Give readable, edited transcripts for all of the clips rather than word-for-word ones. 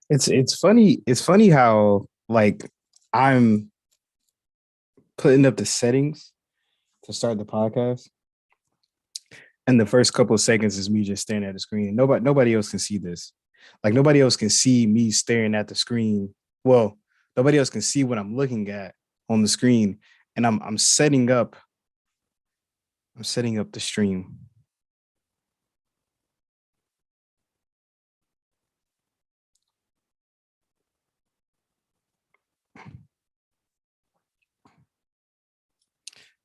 It's funny how like I'm putting up the settings to start the podcast, and the first couple of seconds is me just staring at the screen. Nobody else can see this. Like nobody else can see me staring at the screen. Well, nobody else can see what I'm looking at on the screen, and I'm setting up the stream.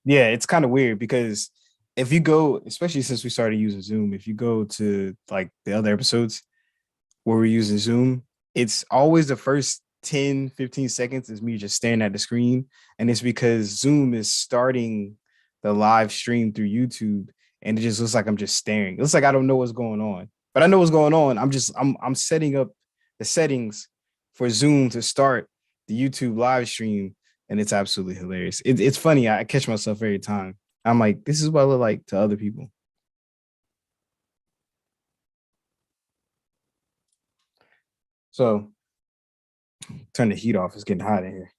Yeah, it's kind of weird because if you go, especially since we started using Zoom, if you go to like the other episodes where we're using Zoom, it's always the first 10, 15 seconds is me just staring at the screen. And it's because Zoom is starting the live stream through YouTube. And it just looks like I'm just staring. It looks like I don't know what's going on. But I know what's going on. I'm setting up the settings for Zoom to start the YouTube live stream. And it's absolutely hilarious. It's funny. I catch myself every time. I'm like, this is what I look like to other people. So turn the heat off. It's getting hot in here.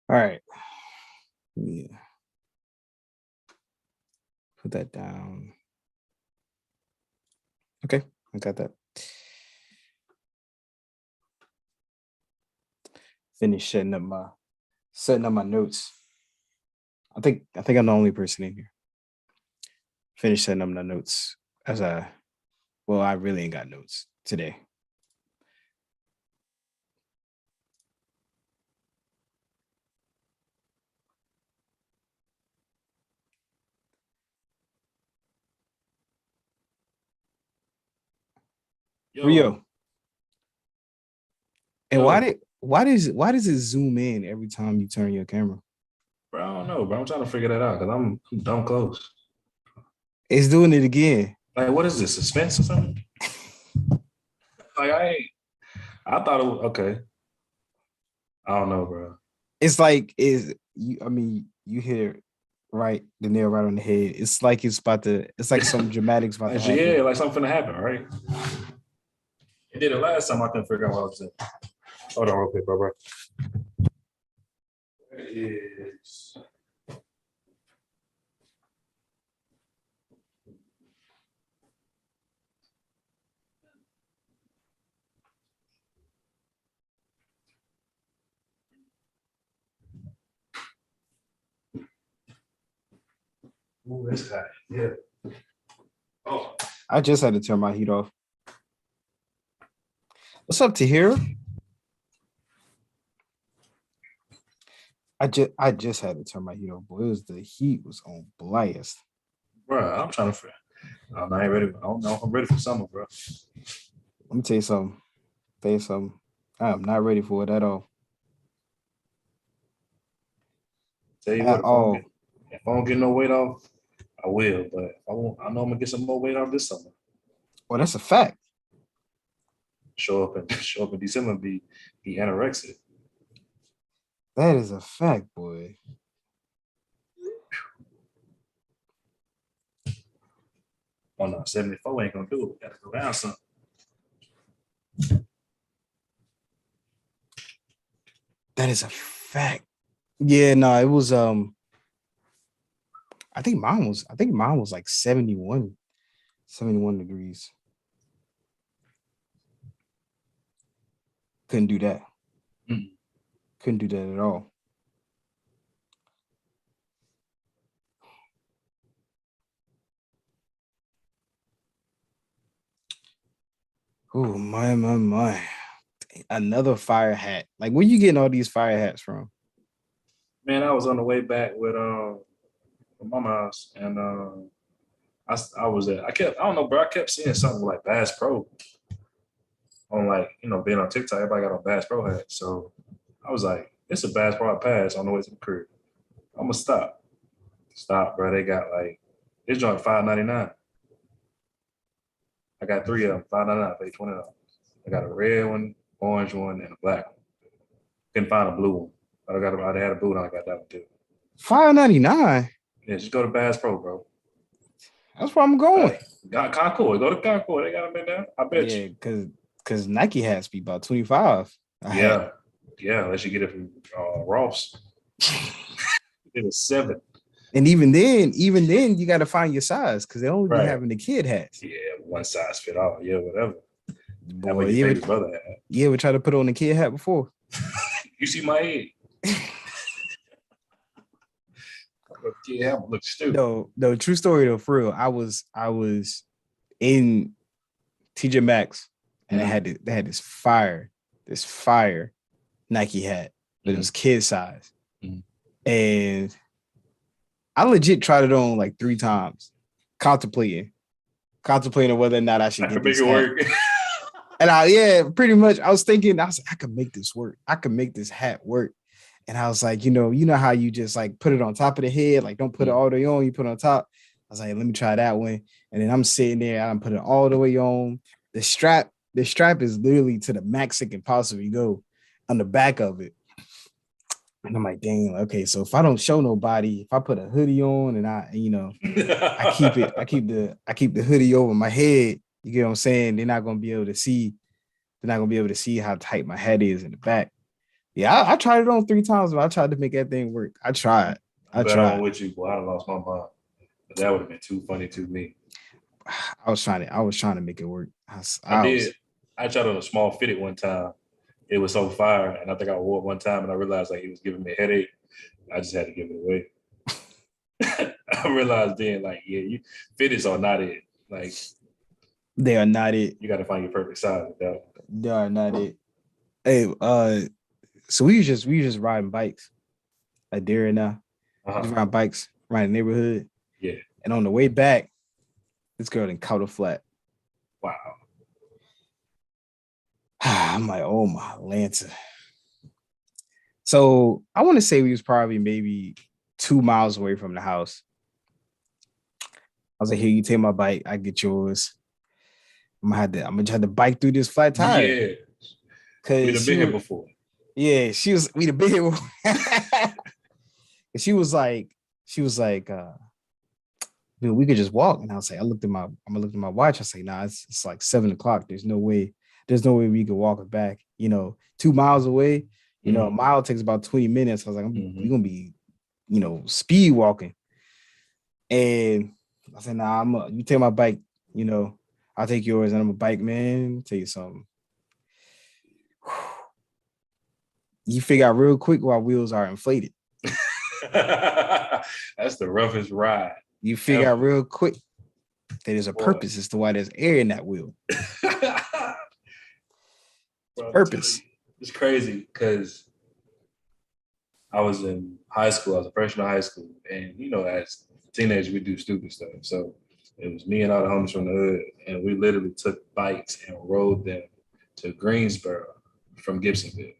All right. Yeah. Put that down. Okay, I got that. Finish setting up my notes. I think I'm the only person in here. Finish setting up my notes as I well, I really ain't got notes today. Yo, Rio, and why yo, did why does it zoom in every time you turn your camera? bro, I don't know, bro. I'm trying to figure that out because I'm dumb close. It's doing it again. Like, what is this? Suspense or something? Like, I ain't. I thought it was okay. I don't know, bro. It's like is you I mean, you hit it right, the nail right on the head. It's like some dramatic's about to Like, happen. yeah, like something to happen, right? It did it last time. I couldn't figure out what I was saying. Hold on, real quick, bro. Where is? Oh, this guy. Yeah. Oh, I just had to turn my heat off. What's up, Tahira? I just had to turn my heat off, boy. It was the heat was on blast. bro, I'm trying to figure. I'm not ready. I don't know if I'm ready for summer, bro. Let me tell you something. Tell you something. I am not ready for it at all. Tell you what, At all. if I don't get no weight off, I will. But if I won't, I know I'm gonna get some more weight off this summer. Well, that's a fact. Show up and show up in December and be anorexic. That is a fact, boy. Oh no, 74 ain't gonna do it. We gotta go down some. That is a fact. Yeah, no, it was I think mine was like 71 degrees. Couldn't do that. Mm. Couldn't do that at all. Oh my. Another fire hat. Like, where you getting all these fire hats from? Man, I was on the way back with my mom's, and I was at I don't know, bro. I kept seeing something like Bass Pro on, like, being on TikTok. Everybody got on Bass Pro hats, so I was like, it's a Bass Pro pass on the way to the crib. I'm gonna stop, bro. They got like this joint $5.99. I got three of them, $5.99, paid $20. I got a red one, orange one, and a black one. Couldn't find a blue one. I had a blue one. I got that one too. $5.99. Yeah, just go to Bass Pro, bro. That's where I'm going. Got Concord. Go to Concord. They got them in there. I bet Yeah, you. because Nike hats be about 25. Yeah, yeah. Unless you get it from Ross. It was 7. And even then, you got to find your size because they only be Right. having the kid hats. Yeah, one size fit all. Yeah, whatever. That Boy, what your baby brother had. you ever try to put on a kid hat before? You see my head? Kid hat look stupid. No, true story though, for real. I was in TJ Maxx and they had this fire Nike hat, but it was kid size. And I legit tried it on like 3 times, contemplating whether or not I should get this hat. Work. And pretty much I was thinking, I could make this work. I could make this hat work. And I was like, you know how you just like put it on top of the head, like don't put it all the way on, you put it on top. I was like, let me try that one. And then I'm sitting there, I'm putting it all the way on. The strap is literally to the max it can possibly go on the back of it. And I'm like, dang, okay, so if I don't show nobody, if I put a hoodie on and I keep the hoodie over my head, you get what I'm saying? They're not gonna be able to see how tight my head is in the back. Yeah, I tried it on 3 times, but I tried to make that thing work. I tried. I'm with you, boy. I lost my mind. But that would have been too funny to me. I was trying to make it work. I tried on a small fitted one time. It was so fire, and I think I wore it one time, and I realized like it was giving me a headache. I just had to give it away. I realized then, like, yeah, fitteds are not it. Like, they are not it. You got to find your perfect size with that. They are not it. Hey, so we just riding bikes, like Darren now. Just ride bikes around the neighborhood. Yeah. And on the way back, this girl didn't caught a flat. Wow. I'm like, oh my Lanta. So I want to say we was probably maybe 2 miles away from the house. I was like, here, you take my bike, I get yours. I'm gonna have to bike through this flat tire. Yeah. We'd have been here before. Yeah, we'd have been here before. And she was like, we could just walk. And I was like, I'm gonna look at my watch. I was like, nah, it's like 7:00. There's no way we could walk it back. 2 miles away. A mile takes about 20 minutes. I was like, we're gonna be, speed walking. And I said, nah, you take my bike, I'll take yours, and I'm a bike man. Tell you something. You figure out real quick why wheels are inflated. That's the roughest ride. You figure out real quick that there's a purpose as to why there's air in that wheel. Purpose. It's crazy because I was in high school. I was a freshman in high school. And, as teenagers, we do stupid stuff. So it was me and all the homies from the hood. And we literally took bikes and rode them to Greensboro from Gibsonville.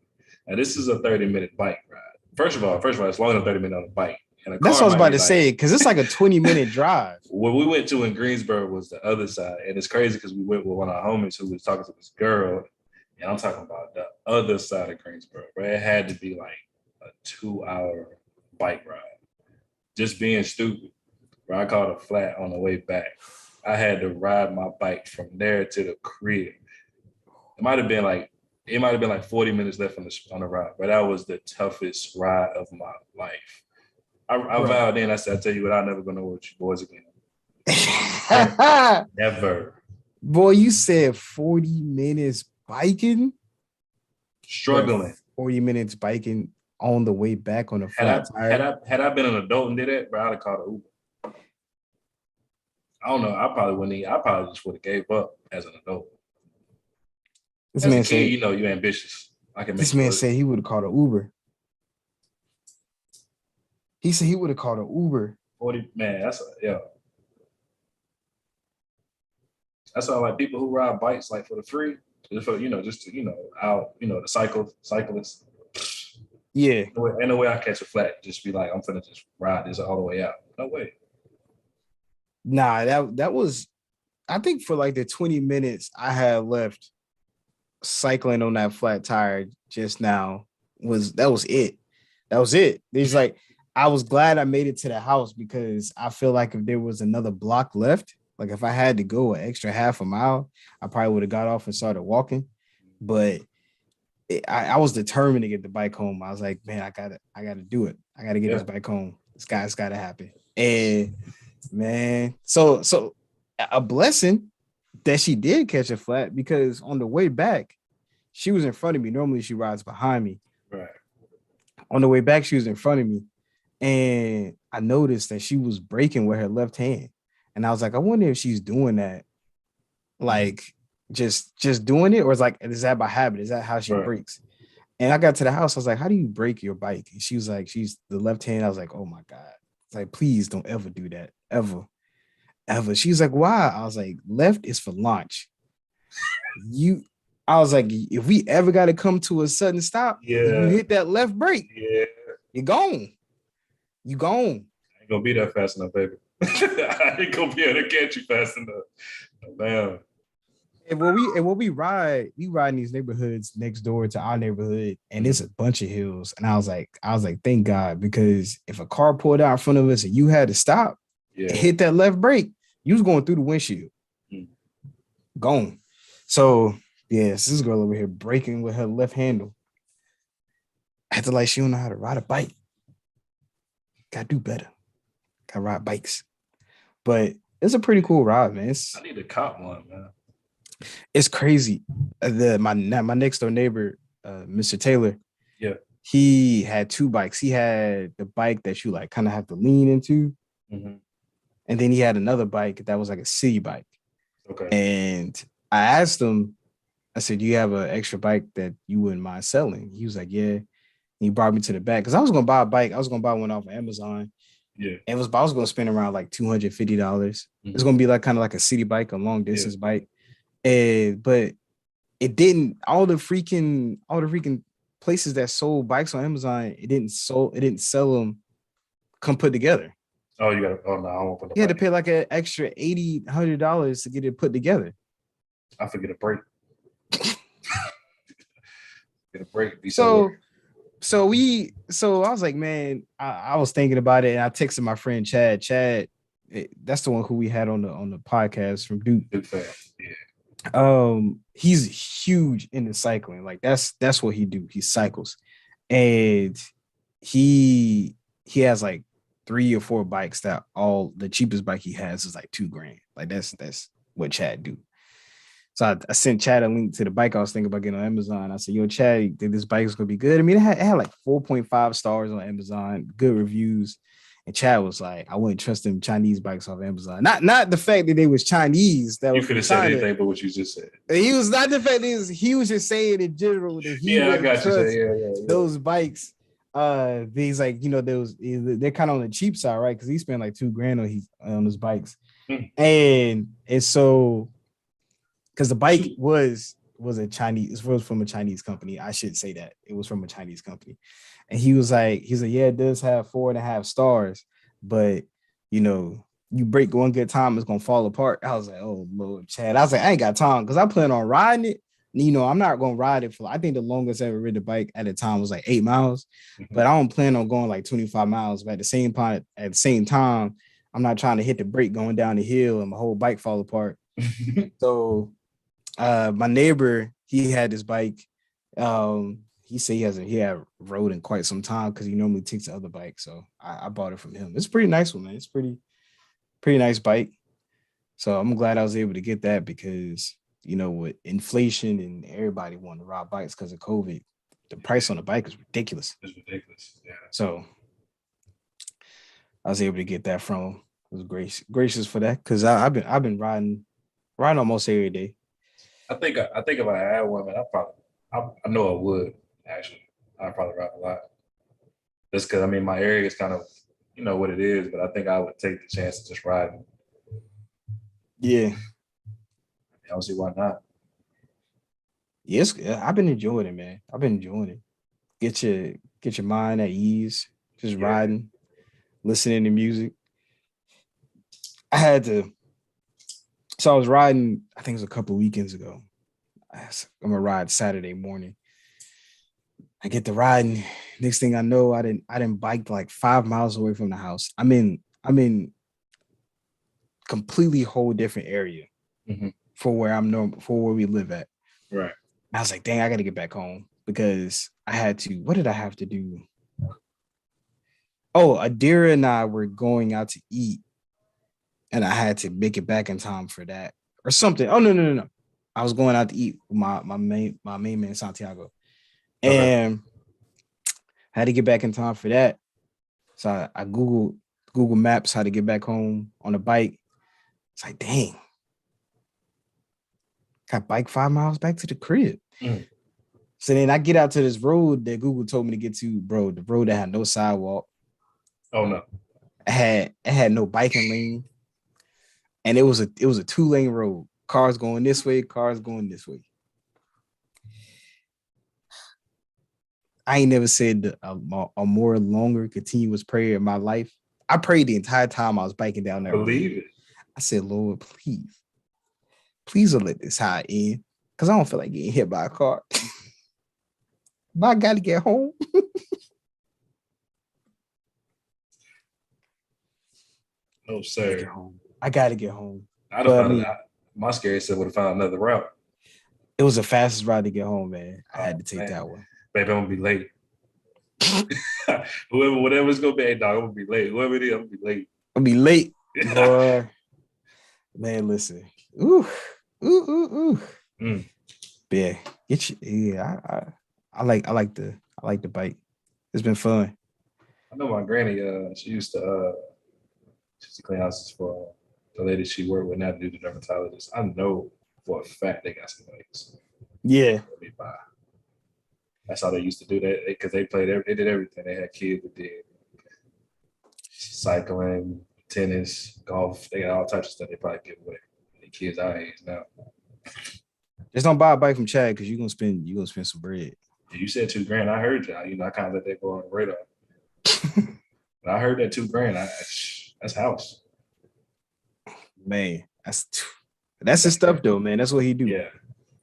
Now, this is a 30-minute bike ride. First of all, it's longer than 30 minutes on a bike. And that's what I was about to say, because it's like a 20-minute drive. What we went to in Greensboro was the other side. And it's crazy because we went with one of our homies who was talking to this girl. And I'm talking about the other side of Greensboro, where it had to be like a 2-hour bike ride. Just being stupid. Where I caught a flat on the way back. I had to ride my bike from there to the crib. It might have been like 40 minutes left on the ride, but that was the toughest ride of my life. I vowed in, I said, I tell you what, I'm never going to know what you boys again. Never. Boy, you said 40 minutes biking? Struggling. 40 minutes biking on the way back on a flat tire. Had I been an adult and did that, bro, I'd have called an Uber. I don't know. I probably just would have gave up as an adult. This As a man kid, said you know, you're ambitious. I can make this it man work. said he would have called an Uber. He said he would have called an Uber. 40, man, that's all like people who ride bikes like for the free, just for just to, out, the cyclists. Yeah. Ain't no way I catch a flat. Just be like, I'm finna just ride this all the way out. No way. Nah, that was I think for like the 20 minutes I had left cycling on that flat tire just now was it. That was it. There's like I was glad I made it to the house because I feel like if there was another block left, like if I had to go an extra half a mile, I probably would have got off and started walking. But I was determined to get the bike home. I was like, man, I gotta do it. I gotta get this bike home. It's gotta happen. And man, so a blessing that she did catch a flat because on the way back, she was in front of me. Normally she rides behind me. Right. On the way back, she was in front of me. And I noticed that she was braking with her left hand. And I was like, I wonder if she's doing that, like just doing it, or is that by habit? Is that how she brakes? And I got to the house. I was like, how do you brake your bike? And she was like, she's the left hand. I was like, oh my God. It's like, please don't ever do that. Ever. Ever. She was like, why? I was like, left is for launch. I was like, if we ever got to come to a sudden stop, you hit that left brake. Yeah. You're gone. You gone. I ain't gonna be that fast enough, baby. I ain't gonna be able to catch you fast enough. Damn. And when we ride in these neighborhoods next door to our neighborhood, and it's a bunch of hills. And I was like, thank God, because if a car pulled out in front of us and you had to stop and hit that left brake, you was going through the windshield. Gone. So yes, this girl over here braking with her left handle. I had to like she don't know how to ride a bike. Gotta do better. Gotta ride bikes. But it's a pretty cool ride, man. I need to cop one, man. It's crazy. My next door neighbor, Mr. Taylor, he had two bikes. He had the bike that you like kind of have to lean into, and then he had another bike that was like a city bike. Okay. And I asked him, I said, "Do you have an extra bike that you wouldn't mind selling?" He was like, "Yeah." And he brought me to the back because I was gonna buy a bike. I was gonna buy one off of Amazon. Yeah. I was gonna spend around like $250. It's gonna be like kind of like a city bike, a long distance bike. But it didn't. All the freaking places that sold bikes on Amazon, it didn't sell them come put together. Oh, you got. Oh no, I won't put the. You had to pay like an extra $80-$100 to get it put together. I forget a break. Get a break. So I was like, man, I was thinking about it, and I texted my friend Chad. Chad, that's the one who we had on the podcast from Duke. Duke fan. Yeah. He's huge into cycling. Like that's what he do. He cycles, and he has like 3 or 4 bikes that the cheapest bike he has is like $2,000. Like that's what Chad do. So I sent Chad a link to the bike I was thinking about getting on Amazon. I said, yo, Chad, you think this bike is gonna be good? I mean, it had like 4.5 stars on Amazon, good reviews. And Chad was like, I wouldn't trust them Chinese bikes off Amazon. Not the fact that they was Chinese. That you was could have said anything but what you just said. He was not the fact that he was just saying in general that he wouldn't trust those bikes. These like, they're kind of on the cheap side, right? Because he spent like $2,000 on his bikes. And so because the bike was from a Chinese company. I should say that it was from a Chinese company. And he was like, yeah, it does have 4.5 stars, but you break one good time, it's gonna fall apart. I was like, oh Lord, Chad. I was like, I ain't got time because I plan on riding it. I'm not gonna ride it for. I think the longest I ever rid the bike at a time was like 8 miles, but I don't plan on going like 25 miles. But at the same time, I'm not trying to hit the brake going down the hill and my whole bike fall apart. So, my neighbor, he had this bike. He said he had rode in quite some time because he normally takes the other bike. So I bought it from him. It's a pretty nice one, man. It's pretty nice bike. So I'm glad I was able to get that because, with inflation and everybody wanting to ride bikes because of COVID, the price on the bike is ridiculous. It's ridiculous. Yeah. So I was able to get that from him. I was gracious for that because I've been riding almost every day. I think if I had one, man, I know I would actually. I'd probably ride a lot. Just because I mean my area is kind of what it is, but I think I would take the chance to just ride. Yeah. I don't see why not. Yes, I've been enjoying it, man. I've been enjoying it. Get your mind at ease, just Yeah. riding, listening to music. I had to, so I was riding, I think it was a couple weekends ago. I'm gonna ride Saturday morning. I get to riding. Next thing I know, I didn't bike like 5 miles away from the house. I'm in completely whole different area Mm-hmm. for where we live at. Right. I was like, dang, I gotta get back home because I had to. What did I have to do? Oh, Adira and I were going out to eat, and I had to make it back in time for that or something. Oh no. I was going out to eat with my main man Santiago, Okay. and I had to get back in time for that. So I Googled Google Maps how to get back home on a bike. It's like, dang, got bike 5 miles back to the crib. Mm. So then I get out to this road that Google told me to get to, bro. The road that had no sidewalk, Oh no. it had no biking lane, and it was a 2-lane road. Cars going this way, cars going this way. I ain't never said a more longer continuous prayer in my life. I prayed the entire time I was biking down I that road. believe it. I said, Lord, please don't let this high end, because I don't feel like getting hit by a car. But I got to get home. No I gotta get sir. home. I gotta get home. I'd have But I found it mean, out. My scary self would have found another route. it was the fastest ride to get home, man. I had Oh to take man. that one. Baby, I'm gonna be late. Whatever's gonna be, hey dog, I'm gonna be late. Whoever it is, I'm gonna be late. I'll be late, boy. Man, listen. Ooh, ooh. Mm. But yeah, get you. Yeah, I like the bike. It's been fun. I know my granny, she used to clean houses for the lady she worked with now to do the dermatologist. I know for a fact they got some bikes. Yeah, That's how they used to do that because they did everything. They had kids that did cycling, tennis, golf. They got all types of stuff they probably give away. The kids our age now. just don't buy a bike from Chad because you're gonna spend some bread. You said 2 grand. I heard you. I kind of let that go on the radar. But I heard that 2 grand. That's house. Man, that's his stuff though, man. That's what he do. Yeah,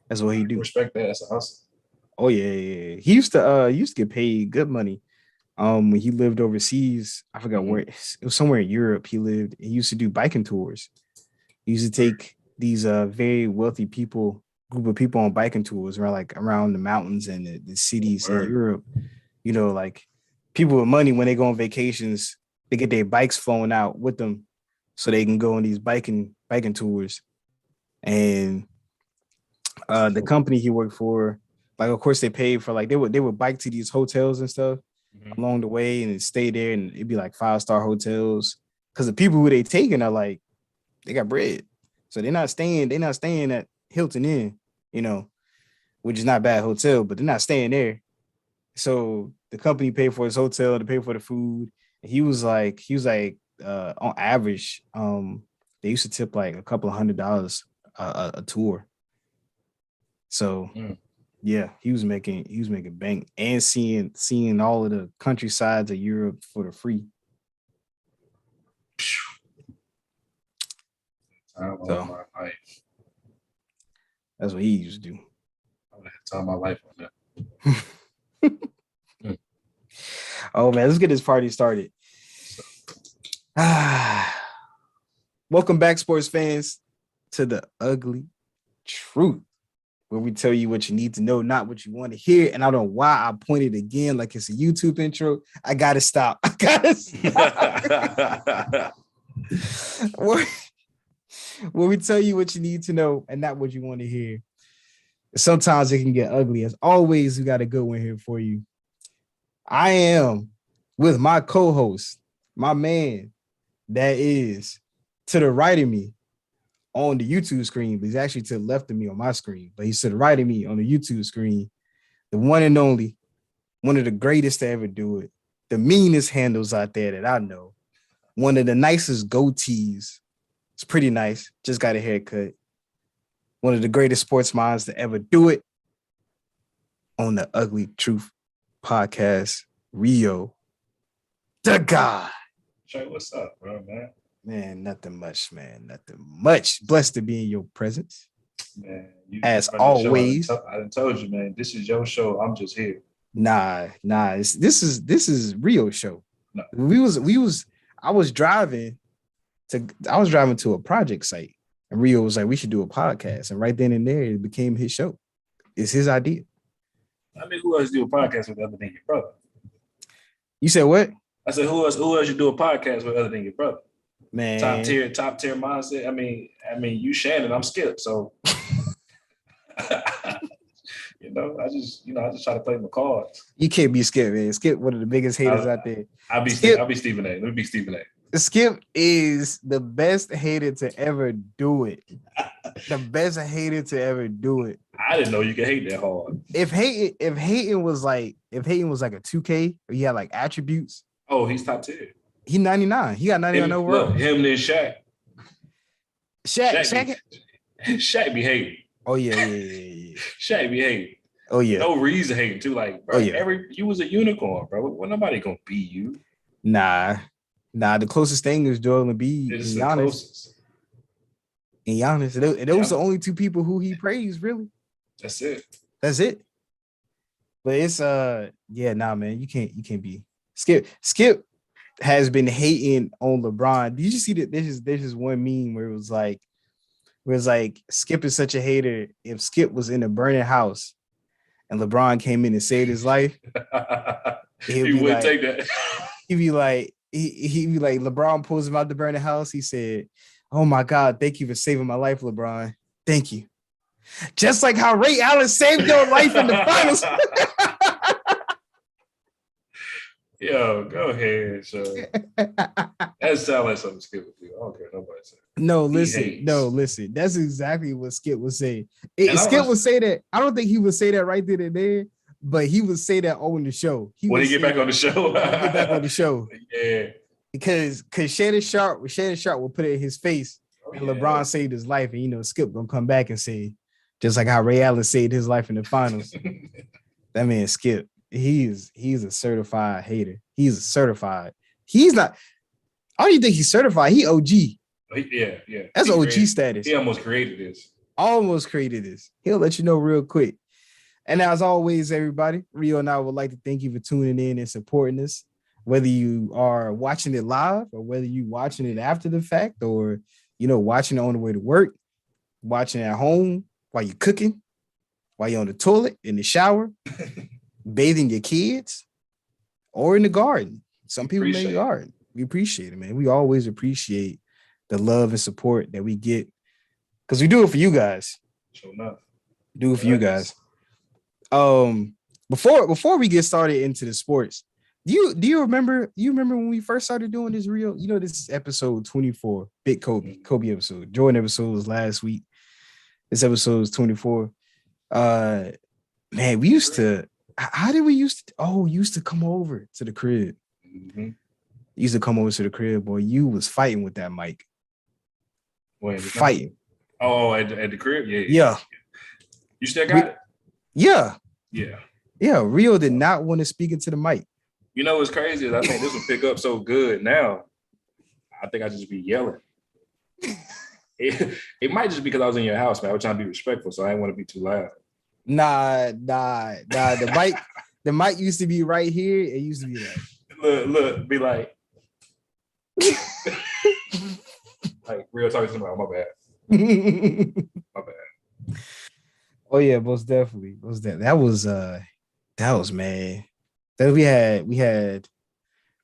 That's what I he can do. respect that. That's a hustle. Oh yeah. He used to get paid good money. When he lived overseas, I forgot Mm-hmm. where it was, somewhere in Europe he lived. He used to do biking tours. He used to take these very wealthy group of people on biking tours around the mountains and the cities in Word. Europe. Like people with money when they go on vacations, they get their bikes flown out with them so they can go on these biking tours. And the company he worked for, like of course they paid for, like they would bike to these hotels and stuff Mm-hmm. along the way and stay there, and it'd be like 5-star hotels because the people who they taking are like they got bread, so they're not staying at Hilton Inn, you know, which is not a bad hotel, but they're not staying there. So the company paid for his hotel, to pay for the food. And he was like on average, they used to tip like a couple of $100 a tour. So Mm. yeah, he was making bank and seeing all of the countrysides of Europe for the free. Time of So my life. that's what he used to do. I would have time of my life on that. Mm. Oh man, let's get this party started. So, Welcome back, sports fans, to the ugly truth, where we tell you what you need to know, not what you want to hear. And I don't know why I pointed again like it's a YouTube intro. I gotta stop. I gotta stop. where, where we tell you what you need to know and not what you want to hear. Sometimes it can get ugly. As always, we got a good one here for you. I am with my co-host, my man, that is to the right of me, on the YouTube screen, but he's actually to the left of me on my screen, but he's to the right of me on the YouTube screen. The one and only, one of the greatest to ever do it. The meanest handles out there that I know. One of the nicest goatees. It's pretty nice. Just got a haircut. One of the greatest sports minds to ever do it. On the Ugly Truth podcast, Rio, the God. Trey, what's up, bro, man? Man, nothing much, man. Nothing much. Blessed to be in your presence. Man, as always. I done told you, man, this is your show. I'm just here. Nah. This is Rio show. No. I was driving to a project site, and Rio was like, we should do a podcast. And right then and there, it became his show. It's his idea. I mean, who else do a podcast with other than your brother? You said what? I said, who else you do a podcast with other than your brother? Man. Top tier mindset. I mean, you Shannon, I'm Skip. So I just try to play my cards. You can't be Skip, man. Skip, one of the biggest haters out there. I'll be Stephen A. Let me be Stephen A. Skip is the best hater to ever do it. The best hater to ever do it. I didn't know you could hate that hard. If hating was like a 2K, or he had like attributes. Oh, he's top tier. He 99. He got 99 overall. Look, him then Shaq. Shaq be hating. Oh yeah. Shaq be hating. Oh yeah. No reason hating too. Like, bro, you was a unicorn, bro. Well, nobody gonna beat you. Nah. The closest thing is Joel Embiid and Giannis. And Giannis. And those the only two people who he praised, really. That's it. But it's man, you can't be Skip has been hating on LeBron. Did you see that there's this one meme where it was like Skip is such a hater. If Skip was in a burning house and LeBron came in and saved his life, he wouldn't take that. He'd be like LeBron pulls him out the burning house. He said, "Oh my God, thank you for saving my life, LeBron. Thank you." Just like how Ray Allen saved your life in the finals. Yo, go ahead, so that sounds like something Skip would do. I don't care nobody say. No, listen. That's exactly what Skip would say. Skip would say that. I don't think he would say that right then and there, but he would say that on the show. When he get back on the show. Get back on the show. Yeah. Because Shannon Sharp will put it in his face, and LeBron saved his life, and Skip gonna come back and say, just like how Ray Allen saved his life in the finals. That man Skip. He's a certified hater. He's not. I don't even think he's certified. He OG. Yeah. That's OG status. He almost created this. He'll let you know real quick. And as always, everybody, Rio and I would like to thank you for tuning in and supporting us. Whether you are watching it live or whether you watching it after the fact, or watching it on the way to work, watching at home while you're cooking, while you're on the toilet, in the shower. Bathing your kids, or in the garden. Some people may garden. We appreciate it, man. We always appreciate the love and support that we get, because we do it for you guys. Sure enough. Do it for you guys. Before we get started into the sports, do you remember when we first started doing this Real? This is episode 24, Big Kobe episode. Jordan episode was last week. This episode is 24. Man, we used to. How did we used to come over to the crib? Mm-hmm. Used to come over to the crib, boy. You was fighting with that mic. Wait, fighting. Oh, at the crib? Yeah. You still got it? Yeah. Yeah. Rio did not want to speak into the mic. You know what's crazy is I think this will pick up so good now. I think I just be yelling. It might just be because I was in your house, man. I was trying to be respectful, so I didn't want to be too loud. Nah. The mic used to be right here. It used to be like, look, be like, like Real talking to somebody. My bad. My bad. Oh yeah, most definitely. That was man. Then we had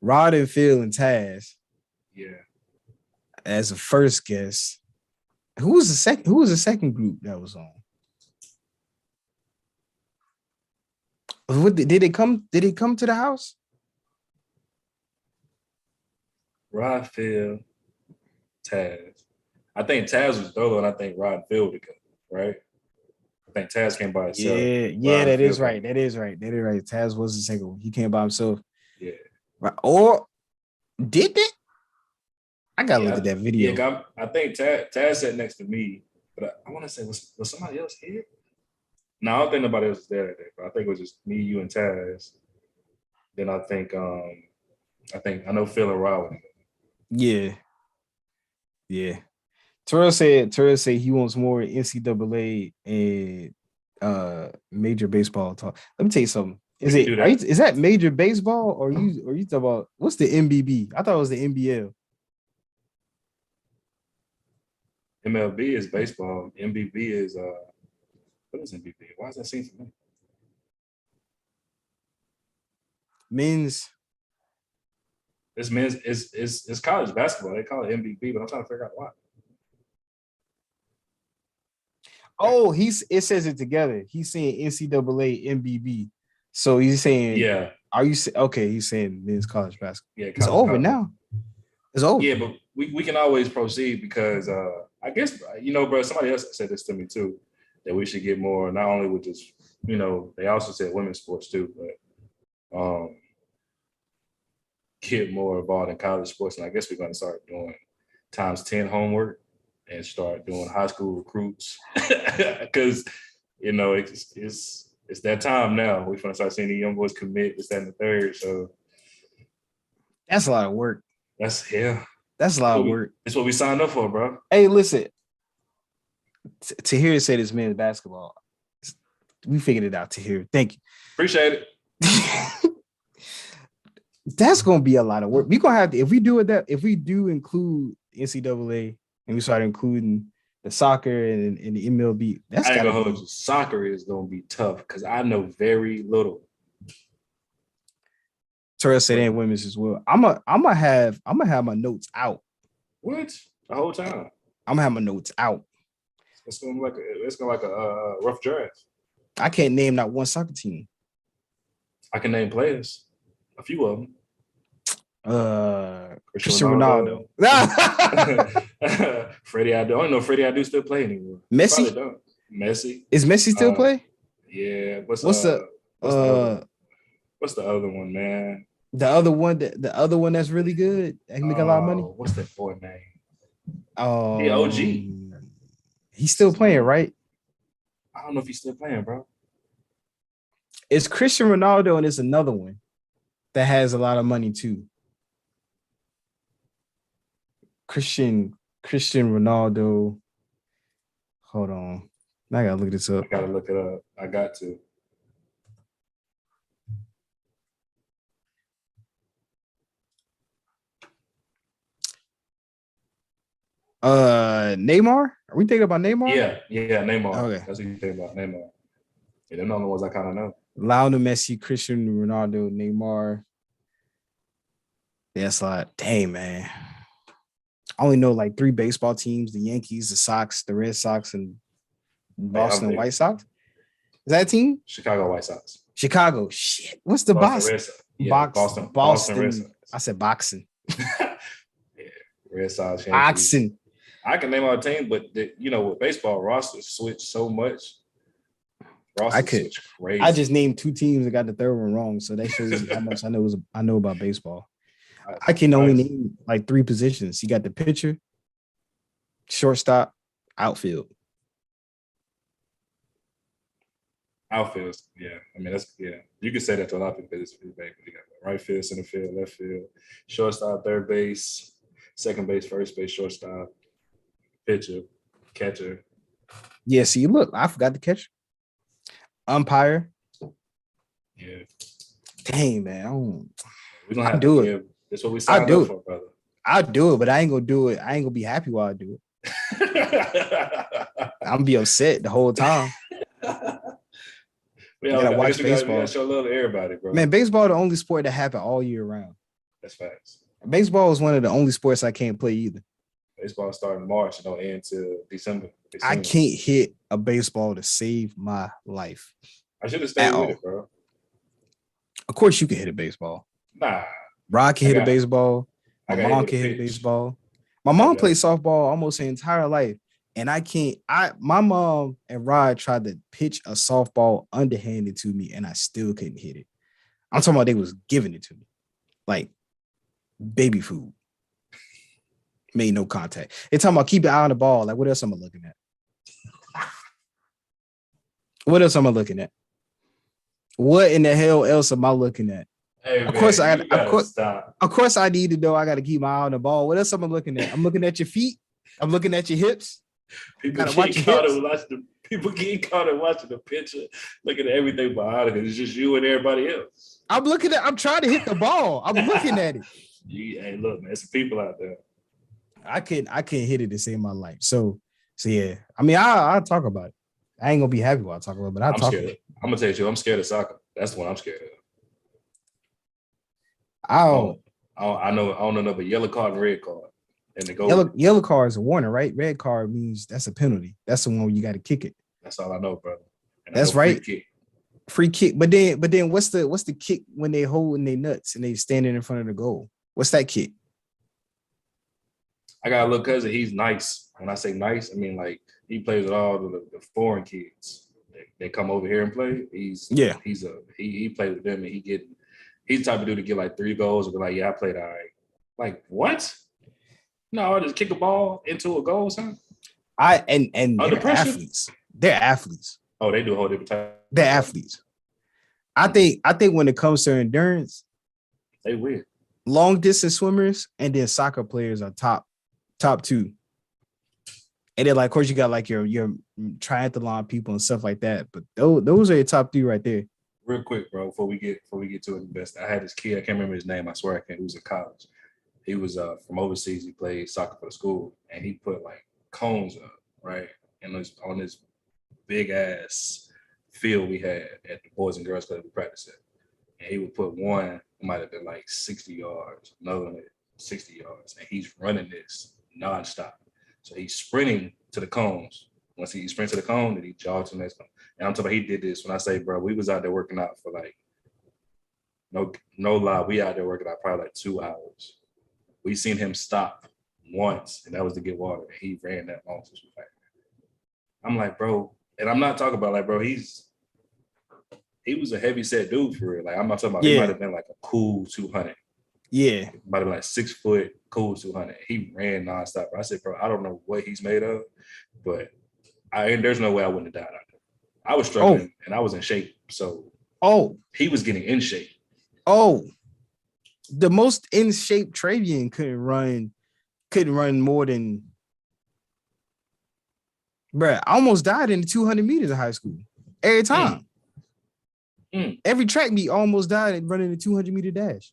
Rod and Phil and Taz. Yeah. As a first guest. Who was the second group that was on? Did it come to the house? Rod, Phil, Taz. I think Taz was Dolo, and I think Rod Field together, right? I think Taz came by himself. Yeah, that is right. That is right. Taz was the second one. He came by himself. Yeah. Right. Or did they? I gotta Yeah, look at that video. Yeah, I think Taz sat next to me, but I want to say was somebody else here? No, I don't think nobody else was there that day. But I think it was just me, you, and Taz. Then I know Phil and Rod. Yeah. Terrell said he wants more NCAA and major baseball talk. Let me tell you something. Is that major baseball or you talking about what's the MBB? I thought it was the NBL. MLB is baseball. MBB is what is MBB? Why is that seen for me? Men's. It's men's. It's college basketball. They call it MBB, but I'm trying to figure out why. Oh, it says it together. He's saying NCAA MBB. So he's saying, yeah. Are you okay? He's saying men's college basketball. Yeah, it's over now. It's over. Yeah, but we can always proceed because I guess bro. Somebody else said this to me too, that we should get more. Not only with just they also said women's sports too, but get more involved in college sports. And I guess we're going to start doing times 10 homework and start doing high school recruits because it's that time now. We're going to start seeing the young boys commit. It's that in the third, so that's a lot of work. That's a lot of work. It's what we signed up for, bro. Hey, listen. To hear it say this men's basketball, we figured it out. To hear, thank you. Appreciate it. That's gonna be a lot of work. We're gonna have to, if we do include NCAA and we start including the soccer and the MLB, that's gotta hold you. Soccer is gonna be tough because I know very little. Terrell said and women's as well. I'm gonna have my notes out. What? The whole time? I'm gonna have my notes out. It's gonna be like a rough draft. I can't name not one soccer team. I can name players. A few of them. Cristiano Ronaldo. Freddie Adu. I don't know if Freddie Adu still play anymore. Messi? Messi. Is Messi still play? Yeah. What's the other one, man? The other one that's really good. He make a lot of money. What's that boy name? Oh, OG. He's still playing, right? I don't know if he's still playing, bro. It's Cristiano Ronaldo, and it's another one that has a lot of money too. Cristiano Ronaldo. Hold on. I gotta look this up. I gotta look it up. I got to. Neymar? Are we thinking about Neymar? Yeah, Neymar. Okay. That's what you think about, Neymar. Yeah, they're not the ones I kind of know. Lionel Messi, Cristiano Ronaldo, Neymar. That's like, dang, man. I only know like 3 baseball teams: the Yankees, the Sox, the Red Sox, and Boston White Sox. Is that a team? Chicago White Sox. Chicago. Shit. What's the Boston? Yeah, Boston Red Sox. I said boxing. Yeah, Red Sox. Yankees. Boxing. I can name all teams, but with baseball, rosters switch so much. Switch crazy. I just named 2 teams and got the third one wrong, so that shows you how much I know about baseball. I can only name like 3 positions. You got the pitcher, shortstop, outfield. Outfield, yeah. I mean, that's yeah. You can say that to a lot of people. It's pretty big. You got right field, center field, left field, shortstop, third base, second base, first base, shortstop, pitcher, catcher. Yeah. See, look, I forgot the catcher. Umpire. Yeah. Dang, man. We're gonna have to do it. That's what we signed up for, brother. I'll do it, but I ain't gonna do it. I ain't gonna be happy while I do it. I'm gonna be upset the whole time. We gotta watch baseball. We gotta show love to everybody, bro. Man, baseball the only sport that happen all year round. That's facts. Baseball is one of the only sports I can't play either. Baseball starts in March and don't end till December. I can't hit a baseball to save my life. I should have stayed with it, bro. Of course, you can hit a baseball. Nah. Rod can hit a baseball. My mom can hit a baseball. My mom played softball almost her entire life. And my mom and Rod tried to pitch a softball underhanded to me, and I still couldn't hit it. I'm talking about they was giving it to me. Like baby food. Made no contact. They talking about keep your eye on the ball. Like, what else am I looking at? What else am I looking at? What in the hell else am I looking at? Hey, of course, stop. Of course, I need to know. I got to keep my eye on the ball. What else am I looking at? I'm looking at your feet. I'm looking at your hips. People getting caught and watching the picture, looking at everything behind it. It's just you and everybody else. I'm trying to hit the ball. I'm looking at it. Hey, look, man, some people out there. I can't hit it to save my life. So yeah. I mean, I'll talk about it. I ain't gonna be happy while I talk about it, but I'm gonna tell you, I'm scared of soccer. That's the one I'm scared of. I don't know but yellow card and red card. And the goal. Yellow card is a warning, right? Red card means that's a penalty. That's the one where you got to kick it. That's all I know, brother. That's right. Free kick. But then what's the kick when they holding their nuts and they standing in front of the goal? What's that kick? I got a little cousin. He's nice. When I say nice, I mean like he plays with all the foreign kids. They come over here and play. He plays with them and he's the type of dude to get like 3 goals and be like, yeah, I played all right. Like what? No, I just kick a ball into a goal, son. They're athletes. They're athletes. Oh, they do a whole different type. They're athletes. I think when it comes to endurance, they win. Long distance swimmers and then soccer players are top 2. And then, like, of course, you got like your triathlon people and stuff like that. But those are your top 3 right there. Real quick, bro, before we get to it, best. I had this kid. I can't remember his name. I swear I can't. He was in college. He was from overseas. He played soccer for the school, and he put like cones up, right? And on this big ass field we had at the Boys and Girls Club we practiced at. And he would put one, it might have been like 60 yards, another one 60 yards, and he's running this nonstop. So he's sprinting to the cones. Once he sprints to the cone, then he jogs to the next cone. And I'm talking about he did this when I say, bro, we was out there working out for like, no lie, we out there working out probably like 2 hours. We seen him stop once, and that was to get water. And he ran that long. I'm like, bro, and I'm not talking about like, bro, he was a heavy set dude for real. Like, I'm not talking about, he might have been like a cool 200. Yeah. Might have been like 6 foot, cool 200. He ran nonstop. I said, bro, I don't know what he's made of, but there's no way I wouldn't have died out there. I was struggling and I was in shape. So he was getting in shape. The most in shape Travian couldn't run more than, bruh, I almost died in the 200 meters in high school. Every time. Every track meet almost died running the 200 meter dash.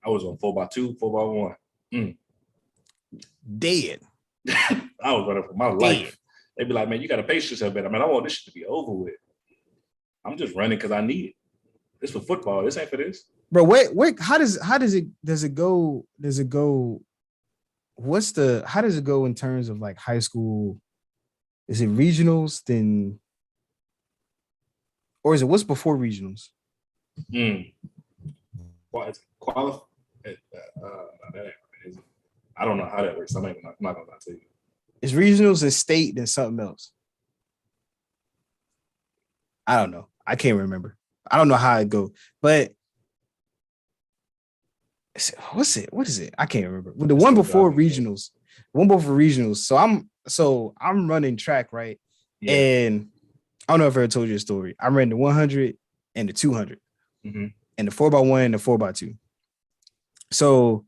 I was on 4x2, 4x1. Dead. I was running for my life. They'd be like, man, you got to pace yourself better. Man, I want this shit to be over with. I'm just running because I need it. This for football. This ain't for this. Bro, wait, how does it go? How does it go in terms of like high school? Is it regionals then? Or is it what's before regionals? Well, it's I don't know how that works. I'm not gonna lie to you. It's regionals and state then something else. I don't know. I can't remember. I don't know how it go, but what's it? What is it? I can't remember. The one before regionals. So I'm running track, right? Yeah. And I don't know if I ever told you a story. I ran the 100 and the 200, and the 4x1 and the 4x2. So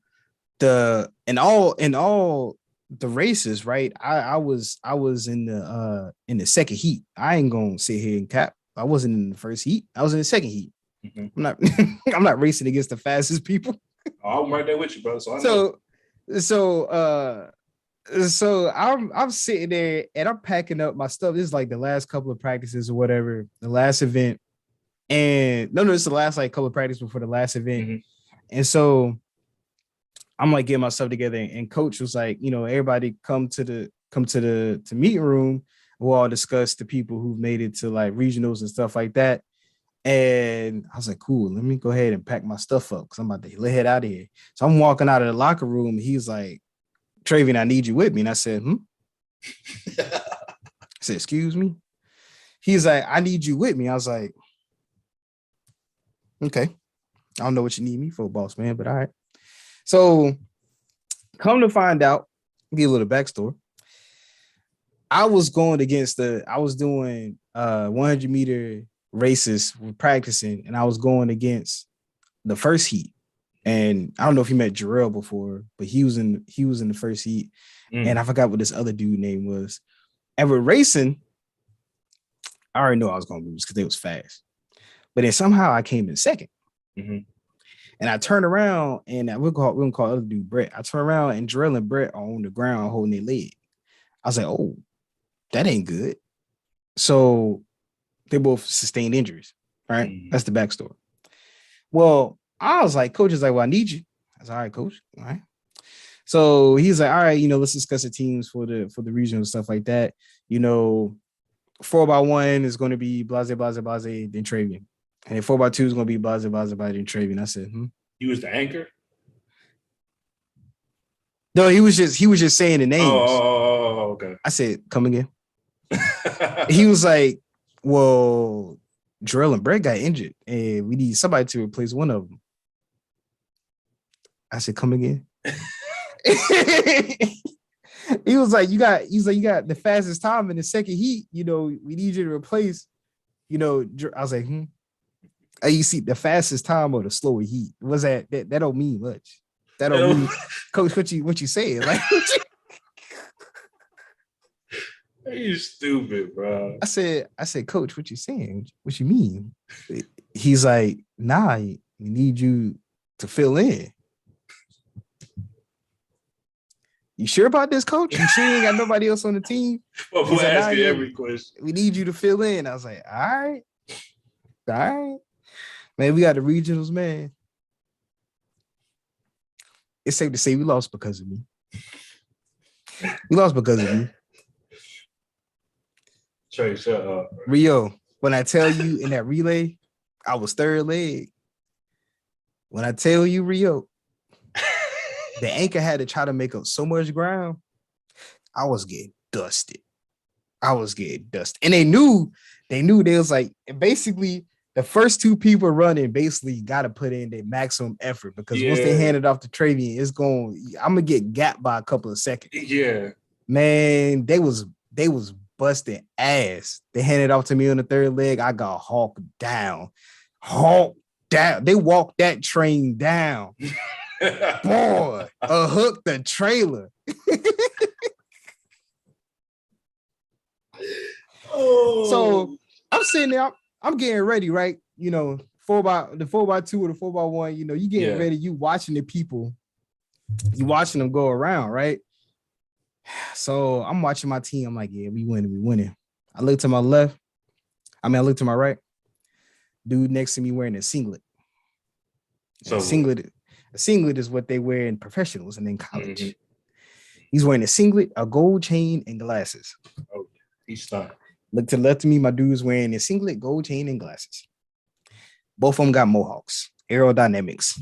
in all the races, right? I was in the second heat. I ain't gonna sit here and cap. I wasn't in the first heat. I was in the second heat. I'm not racing against the fastest people. I'm right there with you, brother. So I'm sitting there and I'm packing up my stuff. This is like the last couple of practices or whatever, the last event. And no, it's the last like couple of practices before the last event. And so I'm like getting my stuff together, and coach was like, everybody come to the meeting room. We'll all discuss the people who made it to like regionals and stuff like that. And I was like, cool, let me go ahead and pack my stuff up because I'm about to head out of here. So I'm walking out of the locker room. And he's like, Travian, I need you with me. And I said, I said, excuse me. He's like, I need you with me. I was like, okay. I don't know what you need me for, boss man, but all right. So come to find out, give a little backstory. I was doing 100-meter races practicing, and I was going against the first heat. And I don't know if you met Jarrell before, but he was in the first heat. And I forgot what this other dude name was. And we're racing. I already know I was gonna lose because they was fast. But then somehow I came in second. Mm-hmm. And I turned around and we're gonna call other dude Brett. I turned around and Jarrell and Brett are on the ground holding their leg. I was like, oh, that ain't good. So they both sustained injuries. Right. Mm-hmm. That's the backstory. Well, I was like, coach is like, well, I need you. I was like, all right, coach. All right. So he's like, all right, let's discuss the teams for the regional and stuff like that. 4x1 is going to be blase, then Travian. And then 4x2 is going to be blase, then Travian. I said, He was the anchor? No, he was just saying the names. Oh, okay. I said, come again. He was like, well, Jarrell and Brett got injured, and we need somebody to replace one of them. I said, come again. He was like, you got the fastest time in the second heat. We need you to replace. I was like, you see the fastest time or the slower heat? Was that don't mean much. That don't mean, coach. What you saying? Like, you stupid, bro. I said, coach, what you saying? What you mean? He's like, nah, we need you to fill in. You sure about this, coach? You sure you ain't got nobody else on the team? Well, we'll ask you every question. We need you to fill in. I was like, all right. Man, we got the regionals, man. It's safe to say we lost because of me. We lost because of me. Trey, shut up. Bro. Rio, when I tell you in that relay, I was third leg. When I tell you, Rio, the anchor had to try to make up so much ground. I was getting dusted. And they knew they was like, basically the first two people running basically got to put in their maximum effort because once they hand it off to Travian, I'm going to get gapped by a couple of seconds. Yeah. Man, they was busting ass. They handed it off to me on the third leg. I got hawked down. They walked that train down. Boy, a hook the trailer. So I'm sitting there, I'm getting ready, right? 4x2 or the 4x1, you getting ready, you watching the people, you watching them go around, right? So I'm watching my team. I'm like, yeah, we winning. I look to my left. I look to my right. Dude next to me wearing a singlet. So a singlet is what they wear in professionals and in college. Mm-hmm. He's wearing a singlet, a gold chain, and glasses. Oh, he's stunned. Look to the left of me, my dude's wearing a singlet, gold chain, and glasses. Both of them got mohawks. Aerodynamics.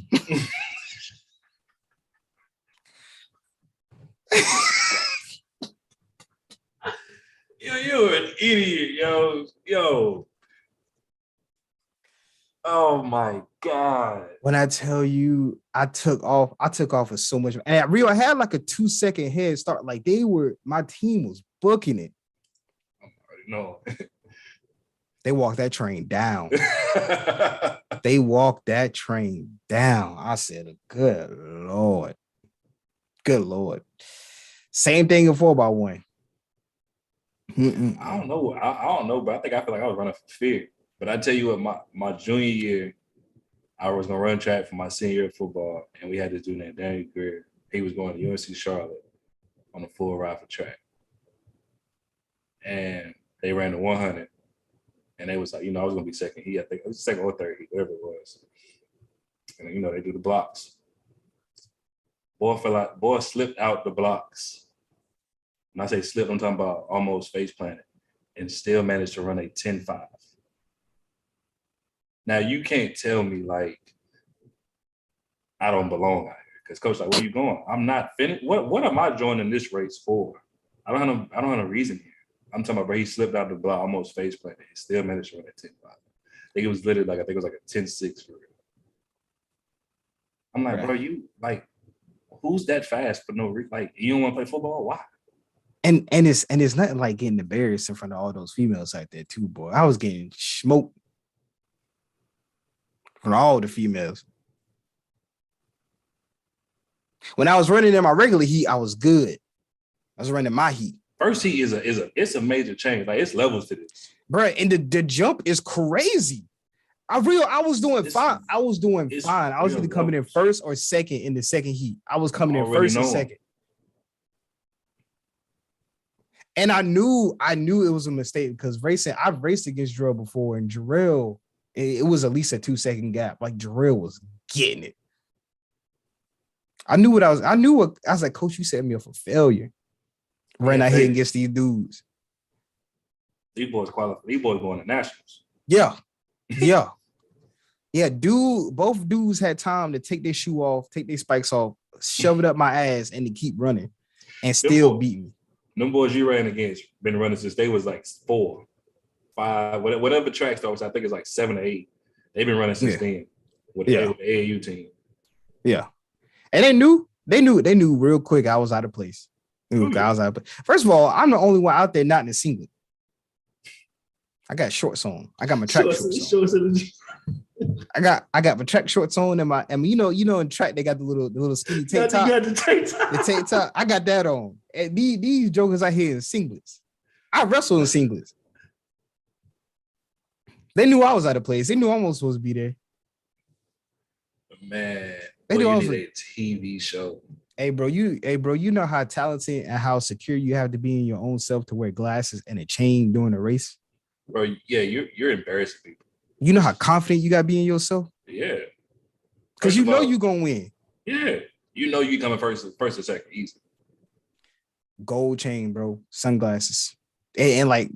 You're an idiot, yo. Oh my God. When I tell you I took off with so much. And at Rio, I had like a 2-second head start. Like my team was booking it. No. They walked that train down. I said, good Lord. Same thing in 4x1. I don't know, but I feel like I was running for fear. But I tell you what, my junior year, I was gonna run track for my senior year of football, and we had this dude named Daniel Greer. He was going to UNC Charlotte on a full rifle track, and they ran the 100, and they was like, I was gonna be second. I think it was second or third, whatever it was. And they do the blocks. Boy slipped out the blocks. When I say slipped, I'm talking about almost face planted, and still managed to run a 10.5. Now you can't tell me like I don't belong out here because coach like, where you going? I'm not finished. What am I joining this race for? I don't have no reason here. I'm talking about, bro, he slipped out the block, almost face planted. He still managed to run at 10-5. I think it was literally like, I think it was like a 10-6 for real. I'm like, bro, you like, who's that fast for no reason? Like, you don't want to play football? Why? And it's nothing like getting embarrassed in front of all those females out there too, boy. I was getting smoked from all the females. When I was running in my regular heat, I was good. I was running my heat. First heat it's a major change. Like it's levels to this, bro. And the jump is crazy. I was doing fine. I was doing fine. I was either coming in first or second in the second heat. I was coming in first and second. And I knew it was a mistake because I've raced against Jarrell before, and Jarrell, it was at least a 2-second gap. Like Jarrell was getting it. I was like, Coach, you set me up for failure. Ran out here against these dudes. These boys qualified. These boys going to nationals. Yeah. Both dudes had time to take their shoe off, take their spikes off, shove it up my ass, and to keep running and still beat me. Them boys you ran against been running since they was like 4, 5, whatever track starts. I think it's like 7 or 8. They've been running since then with the AAU team. Yeah, and they knew real quick I was out of place. First of all, I'm the only one out there not in a singlet. I got shorts on. I got my track shorts on. I got my track shorts on and you know in track they got the little skinny tank top. The tank top. I got that on. And these jokers out here in singlets. I wrestle in singlets. They knew I was out of place. They knew I was supposed to be there. Man, they knew I was a TV show. Hey bro, you know how talented and how secure you have to be in your own self to wear glasses and a chain during a race? Bro, yeah, you're embarrassing people. You know how confident you gotta be in yourself? Yeah. Because you know you're gonna win. Yeah. You know you coming first or second, easy. Gold chain, bro. Sunglasses. And like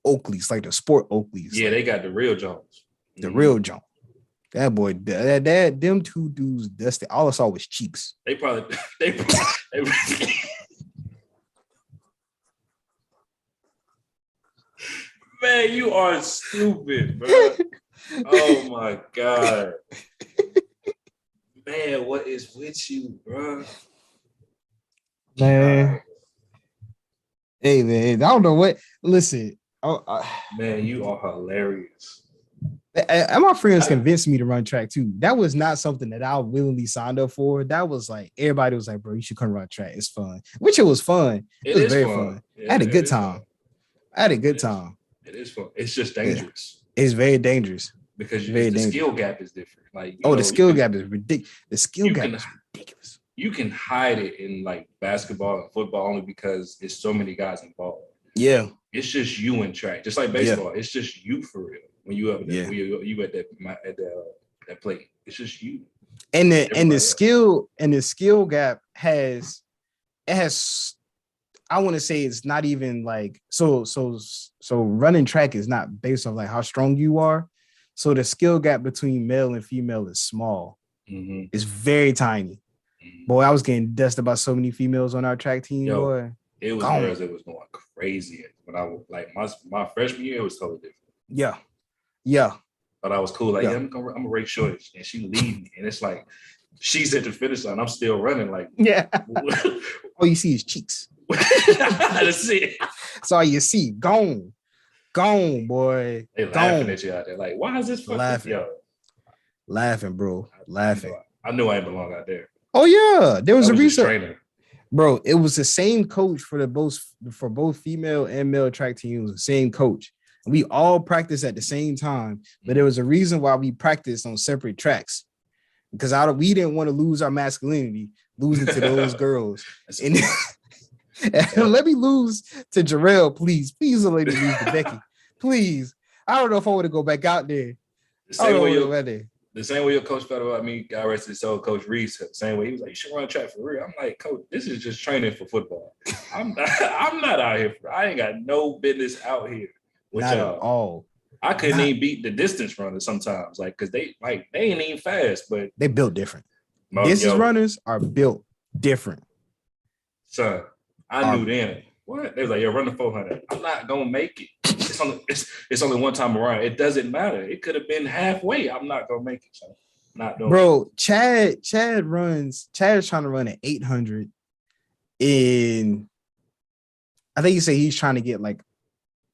Oakleys, like the sport Oakleys. Yeah, they got the real Jones. The real Jones. That boy, them two dudes, dusted. All I saw was cheeks. They probably Man, you are stupid, bro. Oh my God. Man, what is with you, bro? Man. Hey, man, I don't know what. Listen. Man, you are hilarious. And my friends convinced me to run track too. That was not something that I willingly signed up for. That was like, everybody was like, bro, you should come run track. It's fun. Which it was fun. It was very fun. I had a good time. It is fun. It's just dangerous. Yeah. It's very dangerous. Because the skill gap is different. Like, the skill gap is ridiculous. The skill gap is ridiculous. You can hide it in like basketball and football only because there's so many guys involved. Yeah. It's just you in track. Just like baseball. Yeah. It's just you for real. When you at that plate, it's just you. And the skill gap has I want to say it's not even like so running track is not based on like how strong you are. So the skill gap between male and female is small. Mm-hmm. It's very tiny. Mm-hmm. Boy, I was getting dusted by so many females on our track team. Boy, it was girls that was going crazy. When I was like my freshman year, it was totally different. Yeah. But I was cool. Like, I'm gonna race short, and she lead me, and it's like she's at the finish line. I'm still running. Like, yeah. All you see is cheeks. That's it. That's all you see. Gone, boy. They laughing at you out there. Like, why is this laughing, bro? Laughing. I knew I didn't belong out there. Oh yeah, there was a reason. Trainer. Bro, it was the same coach for both female and male track teams. The same coach. We all practiced at the same time, but there was a reason why we practiced on separate tracks because we didn't want to lose our masculinity, losing to those girls. And let me lose to Jarrell, please. Please don't let me lose to Becky. Please. I don't know if I want to go back out there. The same way your coach felt about me, God rest his soul, Coach Reese, the same way he was like, you should run track for real. I'm like, Coach, this is just training for football. I'm not out here. I ain't got no business out here. Not at all. I couldn't even beat the distance runners sometimes, like because they ain't even fast, but they built different. Distance runners are built different. Son, I knew then. What? They was like, yo, run the 400. I'm not gonna make it. It's only one time around. It doesn't matter. It could have been halfway. I'm not gonna make it. So not doing it. Chad is trying to run an 800 in, I think he said he's trying to get like,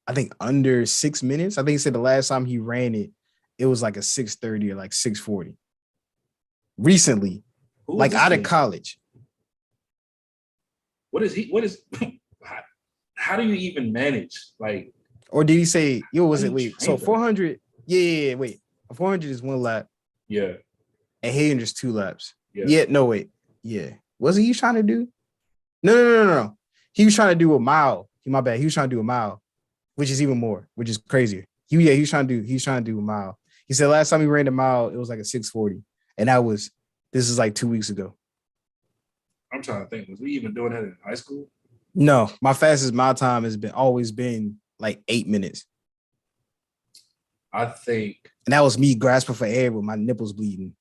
I think under 6 minutes. I think he said the last time he ran it, it was like a 6:30 or like 6:40. Recently, like out of college. What is how do you even manage? Like, or did he say, yo, was it wait? So 400, yeah, wait. 400 is 1 lap. Yeah. And 800 is 2 laps. Yeah, no, wait. Yeah. Wasn't he trying to do? No. He was trying to do a mile. My bad. He was trying to do a mile, which is even more, which is crazier. He was trying to do a mile. He said last time he ran a mile, it was like a 6:40. And this is like 2 weeks ago. I'm trying to think. Was we even doing that in high school? No, my fastest mile time has always been like 8 minutes. I think. And that was me grasping for air with my nipples bleeding.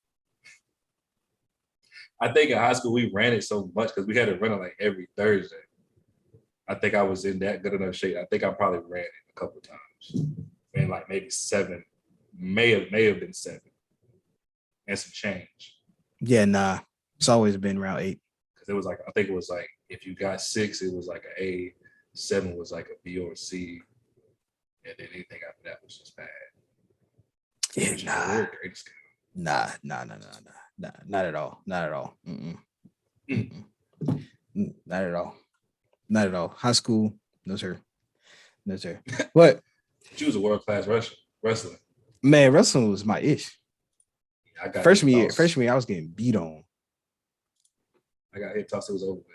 I think in high school we ran it so much because we had to run it like every Thursday. I think I was in that good enough shape. I think I probably ran it a couple of times. And like maybe 7. May have been 7. And some change. Yeah, nah. It's always been around 8. Because it was like, I think it was like, if you got 6, it was like an A. 7 was like a B or a C. And then anything after that was just bad. Yeah, nah. Not at all. Not at all. Not at all. High school, no sir. What? She was a world-class wrestler. Man, wrestling was my ish. I got freshman year, I was getting beat on. I got hip toss. It was over with.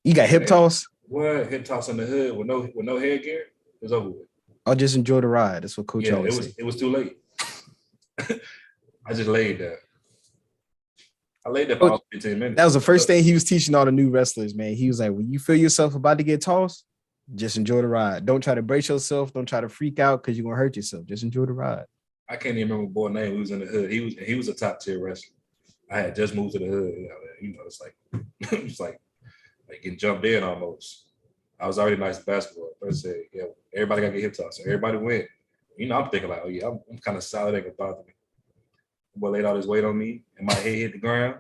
You got hip toss? What? Hip toss in the hood with no headgear? It was over with. I'll just enjoy the ride. That's what Coach always said. It was too late. I just laid there. I laid there for all 15 minutes. That was the first thing he was teaching all the new wrestlers, man. He was like, when you feel yourself about to get tossed, just enjoy the ride. Don't try to brace yourself. Don't try to freak out because you're going to hurt yourself. Just enjoy the ride. I can't even remember boy's name. He was in the hood. He was a top tier wrestler. I had just moved to the hood. It's like it's like getting jumped in almost. I was already nice at basketball. I said, yeah, everybody got to get hip toss. So everybody went. I'm thinking like, oh yeah, I'm kind of solid. Ain't gonna bother me. Boy laid all his weight on me, and my head hit the ground.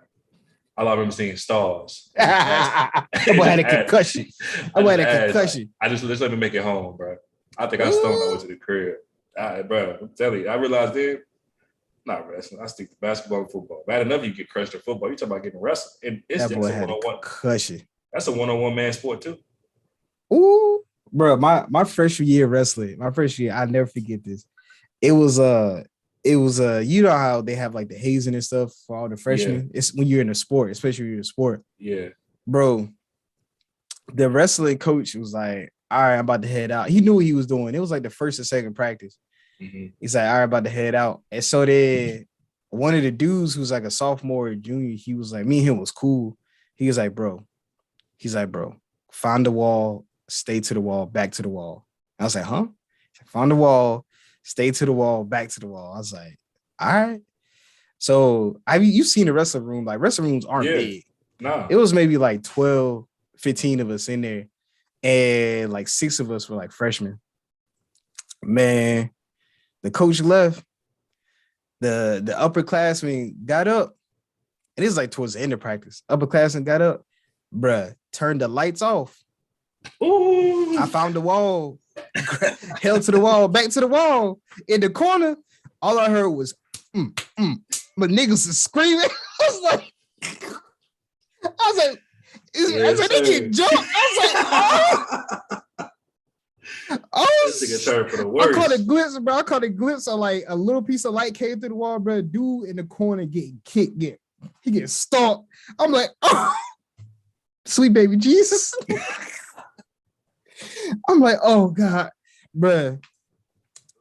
All I remember seeing stars. I had a concussion. I just let me make it home, bro. I think I stoned over to the crib. Bro, I'm telling you, I realized then, not wrestling. I stick to basketball and football. Bad enough you get crushed in football. You talking about getting wrestled. And it's that boy had a concussion. That's a one-on-one man sport too. Ooh, bro, my freshman year wrestling. I never forget this. It was you know how they have like the hazing and stuff for all the freshmen. Yeah. It's when you're in a sport, especially when you're in a sport. Yeah, bro. The wrestling coach was like, all right, I'm about to head out. He knew what he was doing. It was like the first or second practice. Mm-hmm. He's like, all right, about to head out. And so then one of the dudes who's like a sophomore or junior, he was like, me and him was cool. He was like, bro, find the wall, stay to the wall, back to the wall. I was like, huh? Find the wall, stay to the wall, back to the wall. I was like, all right. So you've seen the wrestling room. Like wrestling rooms aren't big. No. It was maybe like 12, 15 of us in there. And like 6 of us were like freshmen. Man, the coach left. The upperclassmen got up. And it was like towards the end of practice. Upperclassmen got up. Bruh, turned the lights off. Ooh. I found the wall. Held to the wall, back to the wall. In the corner, all I heard was, but niggas is screaming. I was like, they get jumped. I was like, this nigga turned for the worst. I caught a glimpse, bro. I caught a glimpse of like a little piece of light came through the wall, bro. Dude in the corner getting kicked, he gets stalked. I'm like, oh, sweet baby Jesus. I'm like, oh God, bruh.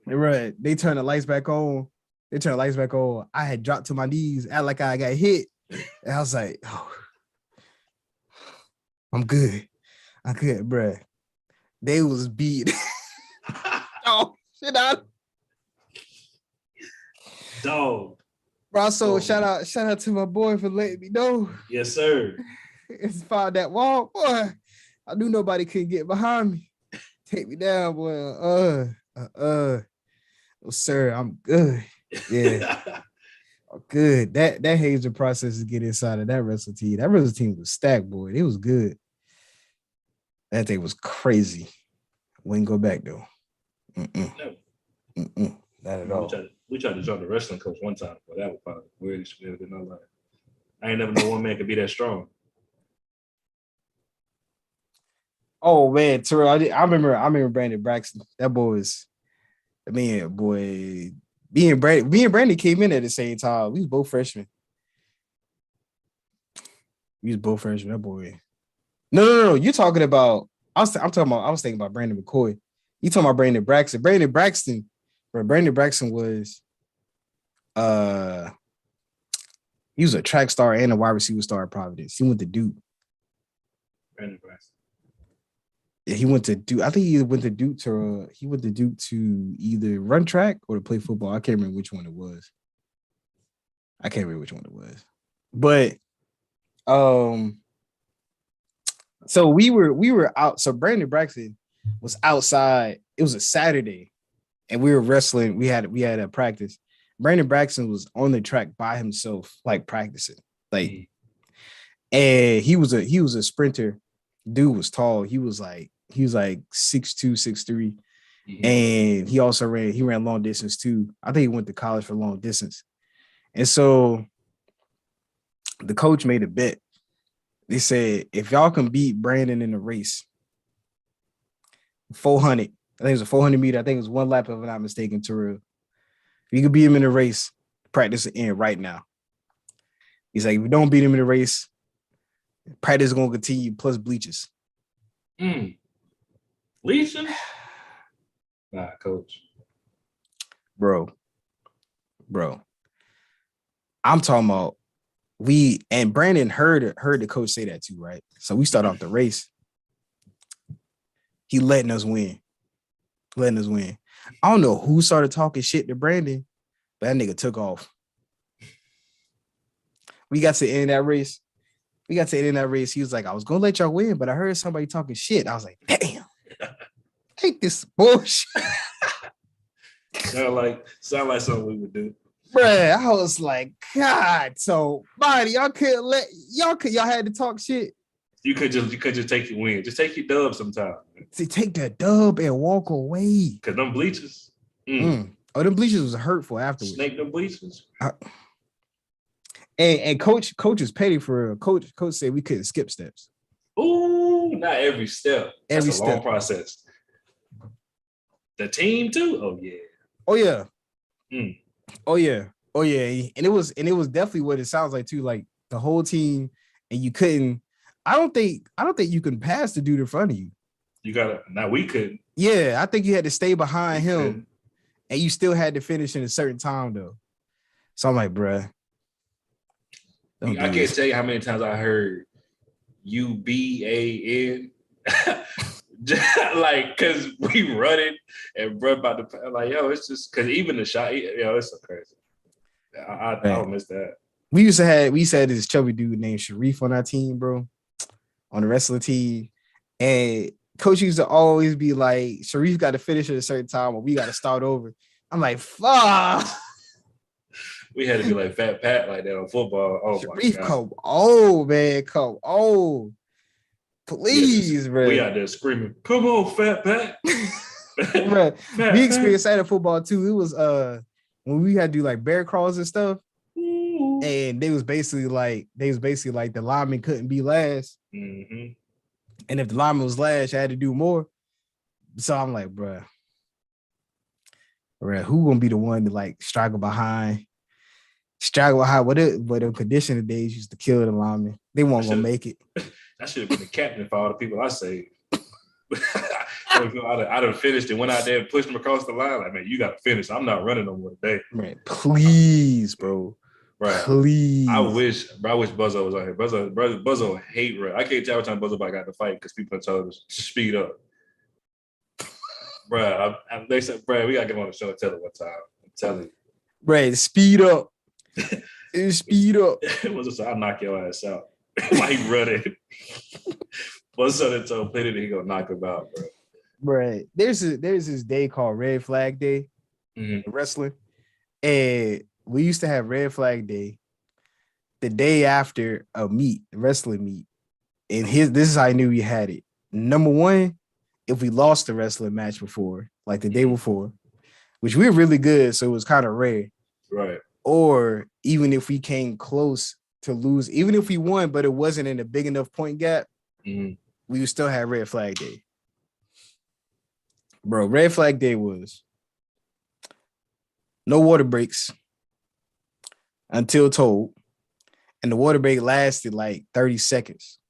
They turn the lights back on. I had dropped to my knees, act like I got hit. And I was like, oh, I'm good, bruh. They was beat. Oh, Shit out. Dog. Bro, so shout out to my boy for letting me know. Yes, sir. It's found that wall, boy. I knew nobody could get behind me. Take me down, boy. Oh, sir, I'm good. Yeah. Oh, good. That hazing process to get inside of that wrestling team. That wrestling team was stacked, boy. It was good. That thing was crazy. Wouldn't go back though. No. Not at all. We tried to join the wrestling coach one time, but that was probably the weirdest shit in my life. I ain't never know one man could be that strong. Oh man, Terrell, I remember Brandon Braxton. That boy was, boy. Me and Brandon came in at the same time. We was both freshmen. That boy. No. You're talking about. I was thinking about Brandon McCoy. You talking about Brandon Braxton? Brandon Braxton was, he was a track star and a wide receiver star at Providence. He went to Duke. Brandon Braxton. Yeah, he went to Duke. I think he went to Duke to either run track or to play football. I can't remember which one it was. But so we were out. So Brandon Braxton was outside. It was a Saturday, and we were wrestling. We had a practice. Brandon Braxton was on the track by himself, like practicing. Like, and he was a sprinter. Dude was tall. He was like 6'2", 6'3". And he also ran long distance too. I think he went to college for long distance. And so the coach made a bet. They said, if y'all can beat Brandon in a race, 400, I think it was a 400 meter. I think it was one lap, if I'm not mistaken, Terrell. If you could beat him in a race, practice will end right now. He's like, if we don't beat him in a race, practice is going to continue plus bleachers. Bleachers? Nah, coach. Bro. I'm talking about and Brandon heard the coach say that too, right? So we start off the race. He letting us win. I don't know who started talking shit to Brandon, but that nigga took off. We got to the end of that race. He was like, I was going to let y'all win, but I heard somebody talking shit. I was like, damn. Take this bullshit. Sound like something we would do. Bruh, I was like, God, so buddy, y'all had to talk shit. You could just take your win. Just take your dub sometime. See, take the dub and walk away. Cause them bleachers. Oh, them bleachers was hurtful afterwards. Snake them bleachers. And coach is petty for coach said we couldn't skip steps. Ooh, not every step. That's a long process. The team too? Oh yeah. Oh yeah. And it was definitely what it sounds like too, like the whole team, and you couldn't. I don't think you can pass the dude in front of you. You gotta. Now we couldn't. Yeah, I think you had to stay behind him, and you still had to finish in a certain time though. So I'm like, bruh. I can't tell you how many times I heard UBAN. Like, cause we running and bro about to like, yo, it's just cause even the shot, it's so crazy. I don't miss that. We used to have this chubby dude named Sharif on our team, bro, on the wrestling team, and coach used to always be like, Sharif got to finish at a certain time, or we got to start over. I'm like, fuck. We had to be like Fat Pat like that on football. Oh Sharif, my God. come on, man, come on. Please, bro. We out there screaming, come on, Fat Pat. Bro, we experienced that in football too. It was when we had to do like bear crawls and stuff. And they was basically like the lineman couldn't be last. Mm-hmm. And if the lineman was last, you had to do more. So I'm like, bro, who gonna be the one to like struggle behind? What the conditioning days used to kill the linemen. They weren't gonna make it. I should have been the captain for all the people I saved. I'd have finished and went out there and pushed them across the line. Like, man, you got to finish. I'm not running no more today. Man, please, bro. Right. Please. I wish Buzzo was on here. Buzzo hate run. I can't tell what time Buzzo got to fight because people told us speed up. Bro, they said, bro, we gotta get him on the show and tell him one time. I'm telling you. Bro, speed up. Speed up. It was just, I'll knock your ass out. Like running. What's on it told Penny he gonna knock him out, bro. Right. There's this day called Red Flag Day in wrestling. And we used to have Red Flag Day the day after a wrestling meet. And this is how I knew we had it. Number one, if we lost the wrestling match before, like the day before, which we were really good, so it was kind of rare. Right. Or even if we came close to lose, even if we won, but it wasn't in a big enough point gap, we would still have Red Flag Day. Bro, Red Flag Day was no water breaks until told. And the water break lasted like 30 seconds.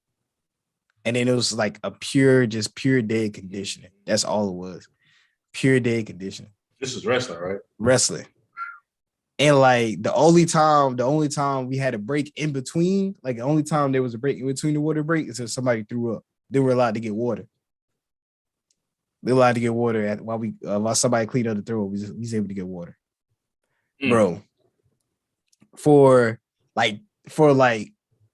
And then it was like a pure dead conditioning. That's all it was. Pure dead conditioning. This is wrestling, right? Wrestling. And like the only time we had a break in between, like the only time there was a break in between the water break is if somebody threw up. They were allowed to get water. They were allowed to get water while somebody cleaned up the throat. We was able to get water. Bro, for like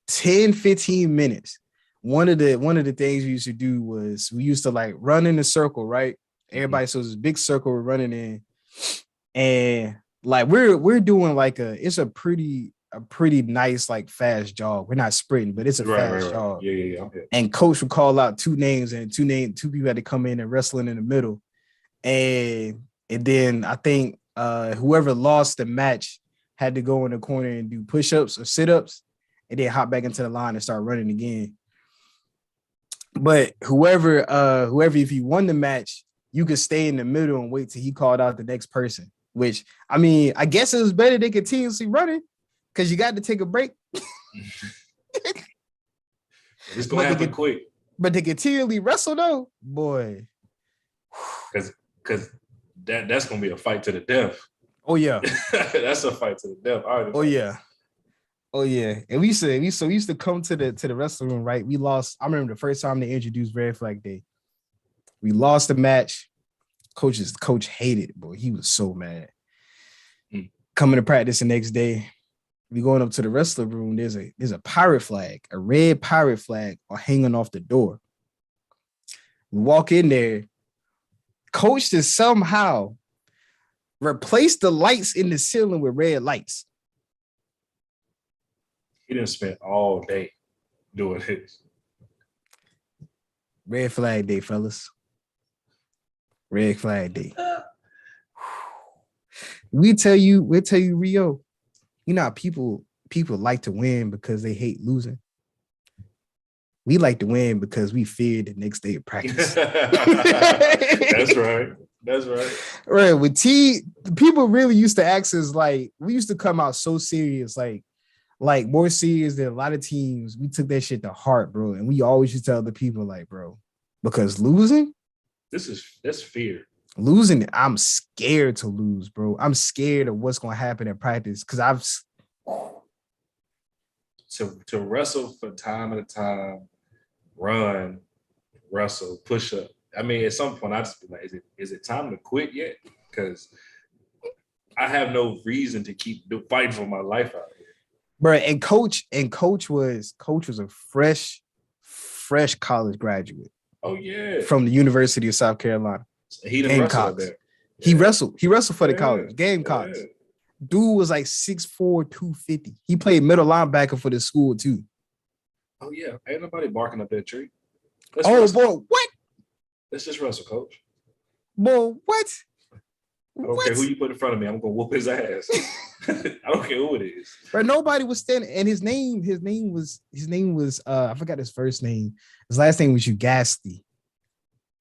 10, 15 minutes, one of the things we used to do was we used to like run in a circle, right? Everybody, so this big circle we're running in, and like we're doing like it's a pretty nice like fast jog. We're not sprinting, but it's a fast jog. Yeah. Okay. And coach would call out two names, and two people had to come in and wrestling in the middle, and then I think whoever lost the match had to go in the corner and do push-ups or sit-ups, and then hop back into the line and start running again. But whoever, if you won the match, you could stay in the middle and wait till he called out the next person. Which, I mean, I guess it was better than continuously running because you got to take a break. It's going to happen quick. But to continually wrestle, though, boy. Because that's going to be a fight to the death. Oh, yeah. That's a fight to the death. Oh, yeah. And we used to come to the wrestling room, right? We lost. I remember the first time they introduced Red Flag Day. We lost the match. Coach hated it, boy. He was so mad. Coming to practice the next day, we going up to the wrestling room. There's a pirate flag, a red pirate flag, hanging off the door. We walk in there. Coach just somehow replaced the lights in the ceiling with red lights. He didn't spend all day doing this. Red Flag Day, fellas. Red Flag Day. We'll tell you, Rio, you know how people like to win because they hate losing. We like to win because we fear the next day of practice. That's right. Right. With T, people really used to ask us, like, we used to come out so serious, like more serious than a lot of teams. We took that shit to heart, bro. And we always used to tell the people, like, bro, because losing, that's fear. Losing, I'm scared to lose, bro. I'm scared of what's gonna happen in practice because to wrestle for time at a time, run, wrestle, push up. I mean, at some point, I just be like, is it time to quit yet? Because I have no reason to keep fighting for my life out here, bro. And coach was a fresh college graduate. Oh yeah, from the University of South Carolina. He didn't wrestle there. He wrestled for the college. Gamecocks. Yeah. Dude was like 6'4", 250. He played middle linebacker for the school too. Oh yeah, ain't nobody barking up that tree. Boy, what? Let's just wrestle, coach. Boy, what? I don't care who you put in front of me. I'm gonna whoop his ass. I don't care who it is. But nobody was standing, and his name was I forgot his first name. His last name was Ugasty.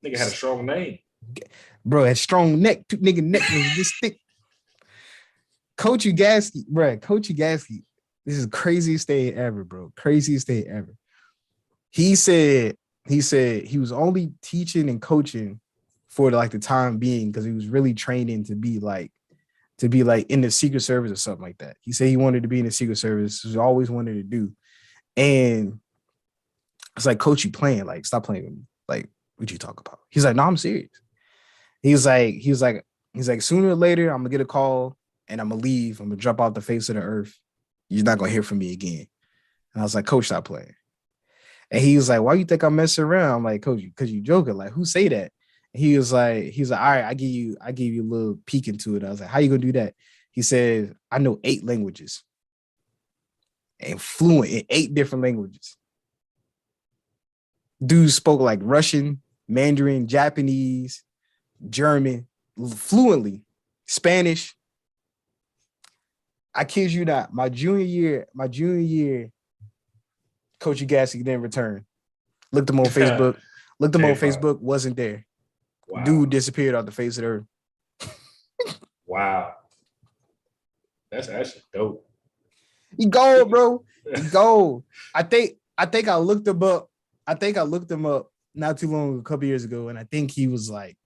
Nigga had a strong name. Bro, had strong neck. Nigga neck was this thick. Coach Ugasty, bro. Coach Ugasty. This is the craziest day ever, bro. Craziest day ever. He said he was only teaching and coaching for like the time being because he was really training to be like in the Secret Service or something like that. He said he wanted to be in the Secret Service. He always wanted to do. And it's like, coach, you playing? Like, stop playing with me. Like, what you talk about? He's like, no, I'm serious. He's like, sooner or later, I'm gonna get a call and I'm gonna leave. I'm gonna drop off the face of the earth. You're not gonna hear from me again. And I was like, Coach, stop playing. And he was like, why you think I'm messing around? I'm like, Coach, because you joking. Like, who say that? And he was like, all right, I give you a little peek into it. I was like, how you gonna do that? He said, I know 8 languages and fluent in 8 different languages. Dude spoke like Russian, Mandarin, Japanese, German, fluently, Spanish. I kid you not. My junior year, Coach Gasky didn't return. Looked him on Facebook. Wasn't there. Wow. Dude disappeared off the face of the earth. Wow. That's actually dope. He gold, bro. He gold. I think I looked him up. Not too long, a couple years ago, and I think he was like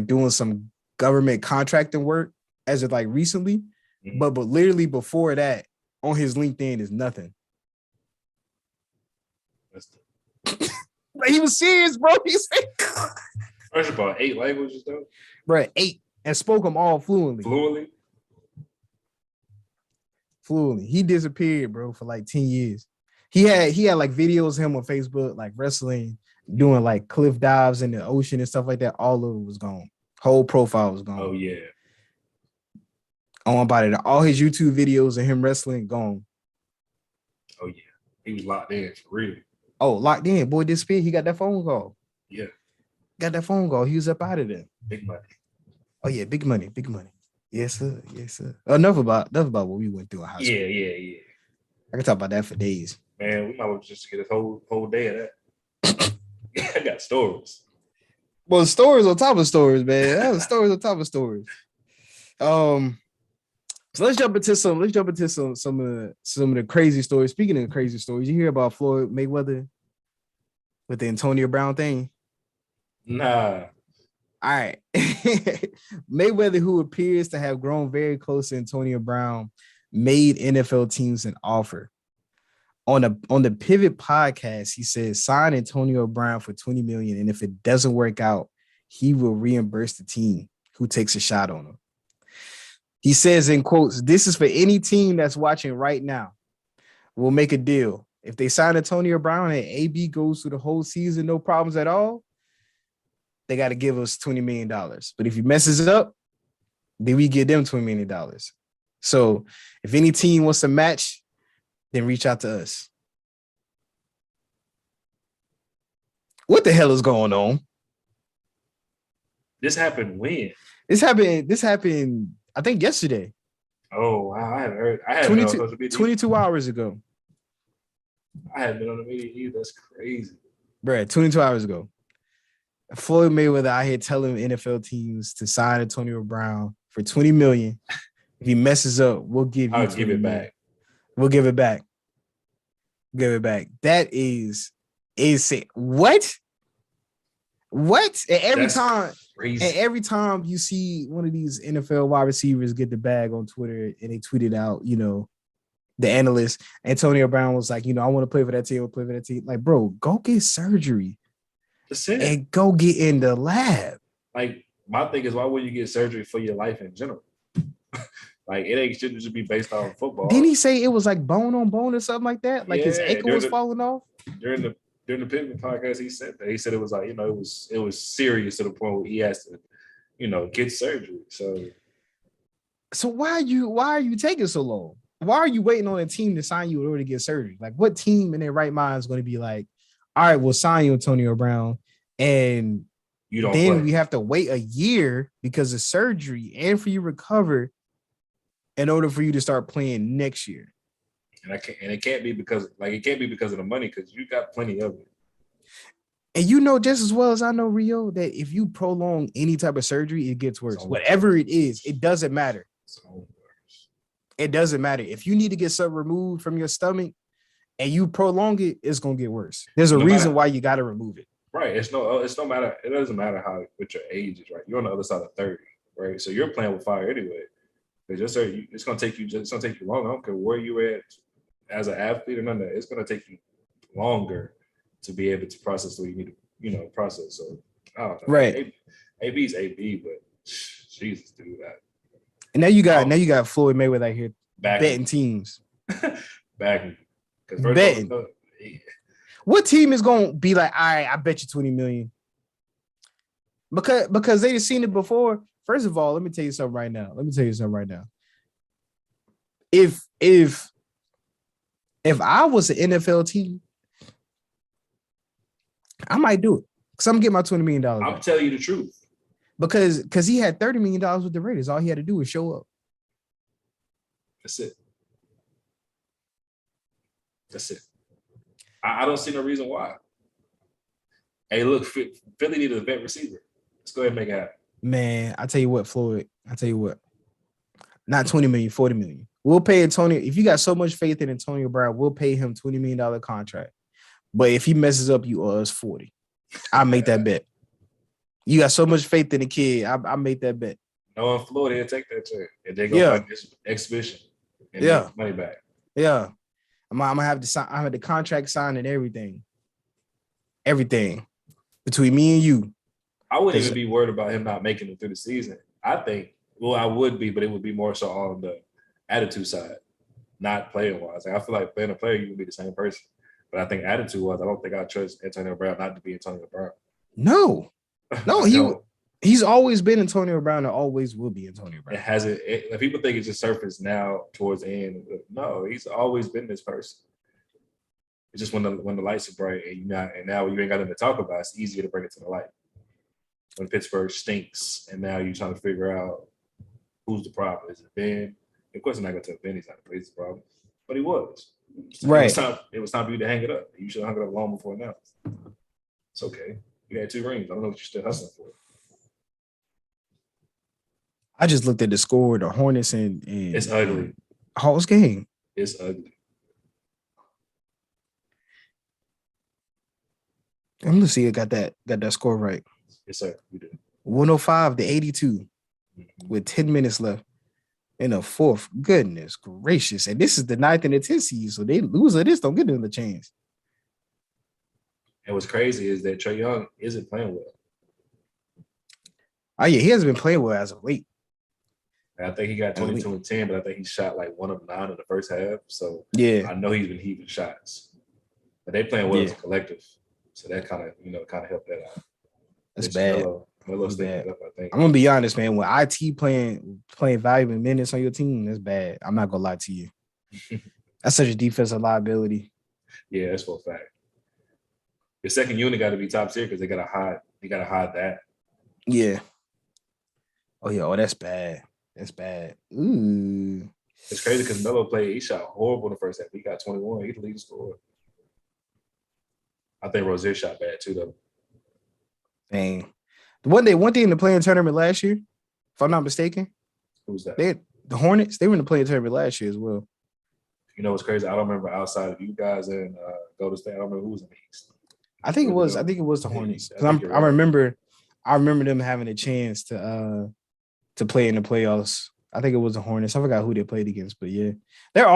doing some government contracting work as of like recently. Mm-hmm. But literally before that, on his LinkedIn is nothing. Like, he was serious, bro. He's like, first of all, 8 languages though. Bro, 8, and spoke them all fluently. He disappeared, bro, for like 10 years. He had like videos of him on Facebook, like wrestling, doing like cliff dives in the ocean and stuff like that. All of it was gone. Whole profile was gone. Oh yeah. Oh, about it. All his YouTube videos of him wrestling gone. Oh yeah. He was locked in for real. Oh, locked in. Boy disappeared. He got that phone call. Yeah. Got that phone call. He was up out of there. Big money. Oh yeah, big money. Yes, sir. Enough about what we went through in high school. Yeah. I can talk about that for days. Man, we might well just get a whole day of that. I got stories. Well, stories on top of stories, man. That was stories on top of stories. So let's jump into some of the crazy stories. Speaking of crazy stories, you hear about Floyd Mayweather with the Antonio Brown thing? Nah. All right. Mayweather, who appears to have grown very close to Antonio Brown, made NFL teams an offer. On the Pivot podcast, he says sign Antonio Brown for $20 million, and if it doesn't work out, he will reimburse the team who takes a shot on him. He says in quotes, "This is for any team that's watching right now. We'll make a deal. If they sign Antonio Brown and AB goes through the whole season, no problems at all, they got to give us $20 million. But if he messes it up, then we give them $20 million. So if any team wants to match, then reach out to us." What the hell is going on? This happened when? This happened, I think, yesterday. Oh, wow. I haven't heard. I haven't 22, been on social media. 22 hours ago. I haven't been on the media either. That's crazy. Bruh, 22 hours ago. Floyd Mayweather out here telling NFL teams to sign Antonio Brown for $20 million. If he messes up, we'll give you $20 give it million. back. We'll give it back. Give it back. That is it. What? And every time you see one of these NFL wide receivers get the bag on Twitter and they tweeted out, the analyst, Antonio Brown was like, I want to play for that team. Like, bro, go get surgery. That's it. And go get in the lab. Like, my thing is, why would you get surgery for your life in general? Like, it shouldn't just be based on football. Didn't he say it was like bone on bone or something like that? Like his ankle was falling off? During the Pittman podcast, he said that. He said it was like, it was serious to the point where he has to, get surgery. So why are you taking so long? Why are you waiting on a team to sign you in order to get surgery? Like, what team in their right mind is going to be like, all right, we'll sign you, Antonio Brown, and then play. We have to wait a year because of surgery and for you to recover in order for you to start playing next year. And it can't be because of the money, because you got plenty of it. And just as well as I know, Rio, that if you prolong any type of surgery, it gets worse. Whatever it is, it doesn't matter. It doesn't matter. If you need to get something removed from your stomach and you prolong it, it's gonna get worse. There's a reason why you got to remove it. Right. It doesn't matter what your age is, right? You're on the other side of 30, right? So you're playing with fire anyway. It's gonna take you long. I don't care where you at as an athlete or none of that. It's gonna take you longer to be able to process what you need to, process. So I don't know. Right. AB's AB, but Jesus, dude. And now you got Floyd Mayweather out here Backing. betting teams. Backing. Because Betting. What team is gonna be like, all right, I bet you 20 million? Because they've seen it before. First of all, let me tell you something right now. If I was an NFL team, I might do it. Because I'm gonna get my $20 million. I'm telling you the truth. Because he had $30 million with the Raiders. All he had to do was show up. That's it. I don't see no reason why. Hey, look, Philly needed a vet receiver. Let's go ahead and make it happen. Man, I tell you what, Floyd. Not 20 million, 40 million. We'll pay Antonio. If you got so much faith in Antonio Brown, we'll pay him $20 million contract. But if he messes up, you owe us 40. I'll make that bet. You got so much faith in the kid. I'll make that bet. No, in Florida, he'll take that check. And they go fight this exhibition and make money back. Yeah. I'm gonna have the contract signed and everything. Everything. Between me and you. I wouldn't even be worried about him not making it through the season. I think, I would be, but it would be more so on the attitude side, not playing wise. Like, I feel like playing a player, you can be the same person. But I think attitude wise, I don't think I trust Antonio Brown not to be Antonio Brown. No, he's always been Antonio Brown and always will be Antonio Brown. If people think it just surfaced now towards the end, no, he's always been this person. It's just when the lights are bright and now you ain't got nothing to talk about, it's easier to bring it to the light. When Pittsburgh stinks and now you're trying to figure out who's the problem. Is it Ben? Of course, I'm not going to tell Ben he's not the biggest problem, but he was. Right. It was time for you to hang it up. You should have hung it up long before now. It's okay. You had 2 rings. I don't know what you're still hustling for. I just looked at the score, the Hornets and it's ugly. Hawks game. It's ugly. I'm gonna see it got that score right. Yes, sir. You did. 105-82 with 10 minutes left in the fourth. Goodness gracious. And this is the 9th and the 10th seed. So they lose this, don't get another chance. And what's crazy is that Trey Young isn't playing well. Oh, yeah, he hasn't been playing well as of late. I think he got 22 and 10, but I think he shot like 1 of 9 in the first half. So yeah, I know he's been heaving shots. But they playing well as a collective. So that kind of helped that out. That's bad. Melo's bad. Up, I think. I'm gonna be honest, man. When IT playing valuable minutes on your team, that's bad. I'm not gonna lie to you. That's such a defensive liability. Yeah, that's for a fact. The second unit got to be top tier because they gotta hide that. Yeah. Oh yeah. Oh, that's bad. That's bad. Ooh. It's crazy because Melo he shot horrible in the first half. He got 21. He's the leading scorer. I think Rozier shot bad too, though. Dang. One day in the playing tournament last year, if I'm not mistaken. Who's that? The Hornets. They were in the playing tournament last year as well. You know what's crazy? I don't remember outside of you guys and Golden State. I don't remember who was in the East. I think it was the Hornets. Because I remember them having a chance to play in the playoffs. I think it was the Hornets. I forgot who they played against, but yeah, they're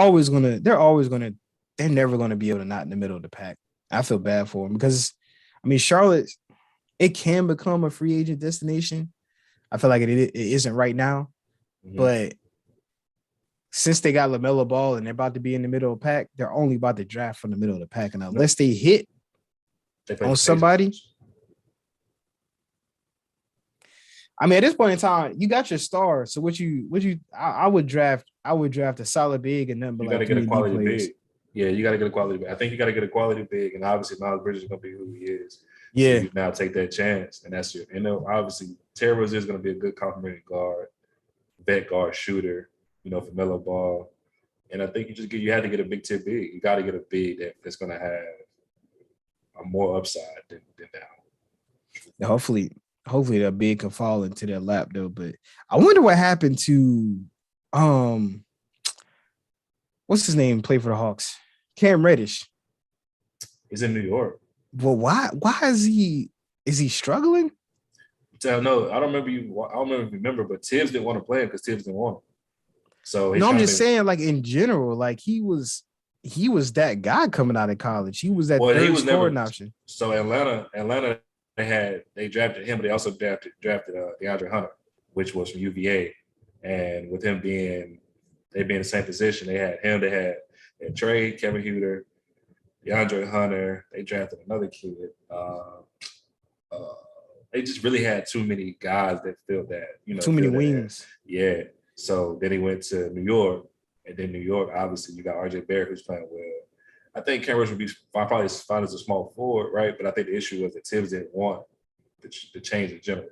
never gonna be able to not in the middle of the pack. I feel bad for them because, I mean, Charlotte, it can become a free agent destination. I feel like it isn't right now, but since they got LaMelo Ball and they're about to be in the middle of the pack, they're only about to draft from the middle of the pack, and unless they hit on somebody. I mean, at this point in time, you got your star. So I would draft a solid big and nothing but you got to get a quality big. Yeah, you got to get a quality big. I think you got to get a quality big, and obviously Miles Bridges is going to be who he is. Yeah. So you now take that chance, and that's obviously Terry Rozier is going to be a good complimentary guard, vet guard, shooter, for Melo Ball. And I think you had to get a big tip big. You got to get a big that's going to have a more upside than now. Hopefully that big can fall into their lap though. But I wonder what happened to what's his name? Play for the Hawks. Cam Reddish. He's in New York. Well, why is he struggling? No, I don't remember you. I don't remember, but Tibbs didn't want to play him because Tibbs didn't want him. So I'm just saying, like in general, like he was that guy coming out of college. He was that third scoring option. So Atlanta they drafted him, but they also drafted DeAndre Hunter, which was from UVA. And with him being the same position, they had him, they had Trey, Kevin Huter, DeAndre Hunter. They drafted another kid. They just really had too many guys that filled that, Too many wings. Yeah. So then he went to New York, and then New York, obviously, you got RJ Barrett who's playing well. I think Cam Reddish would be probably fine as a small forward, right? But I think the issue was that Tibbs didn't want the change in general.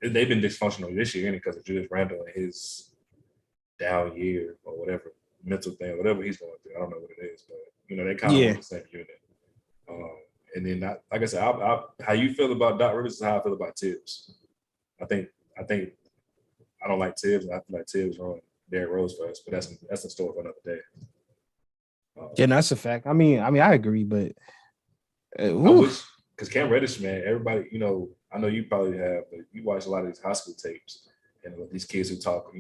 And they've been dysfunctional this year because of Julius Randle and his down year or whatever mental thing, whatever he's going through. I don't know what it is, but they kind of on the same unit. And then, like I said, how you feel about Doc Rivers is how I feel about Tibbs. I think I don't like Tibbs, and I feel like Tibbs ruined Derrick Rose for us, but that's a story for another day. Yeah, that's a fact. I mean, I agree, but because Cam Reddish, man, everybody, I know you probably have, but you watch a lot of these high school tapes, and these kids who talk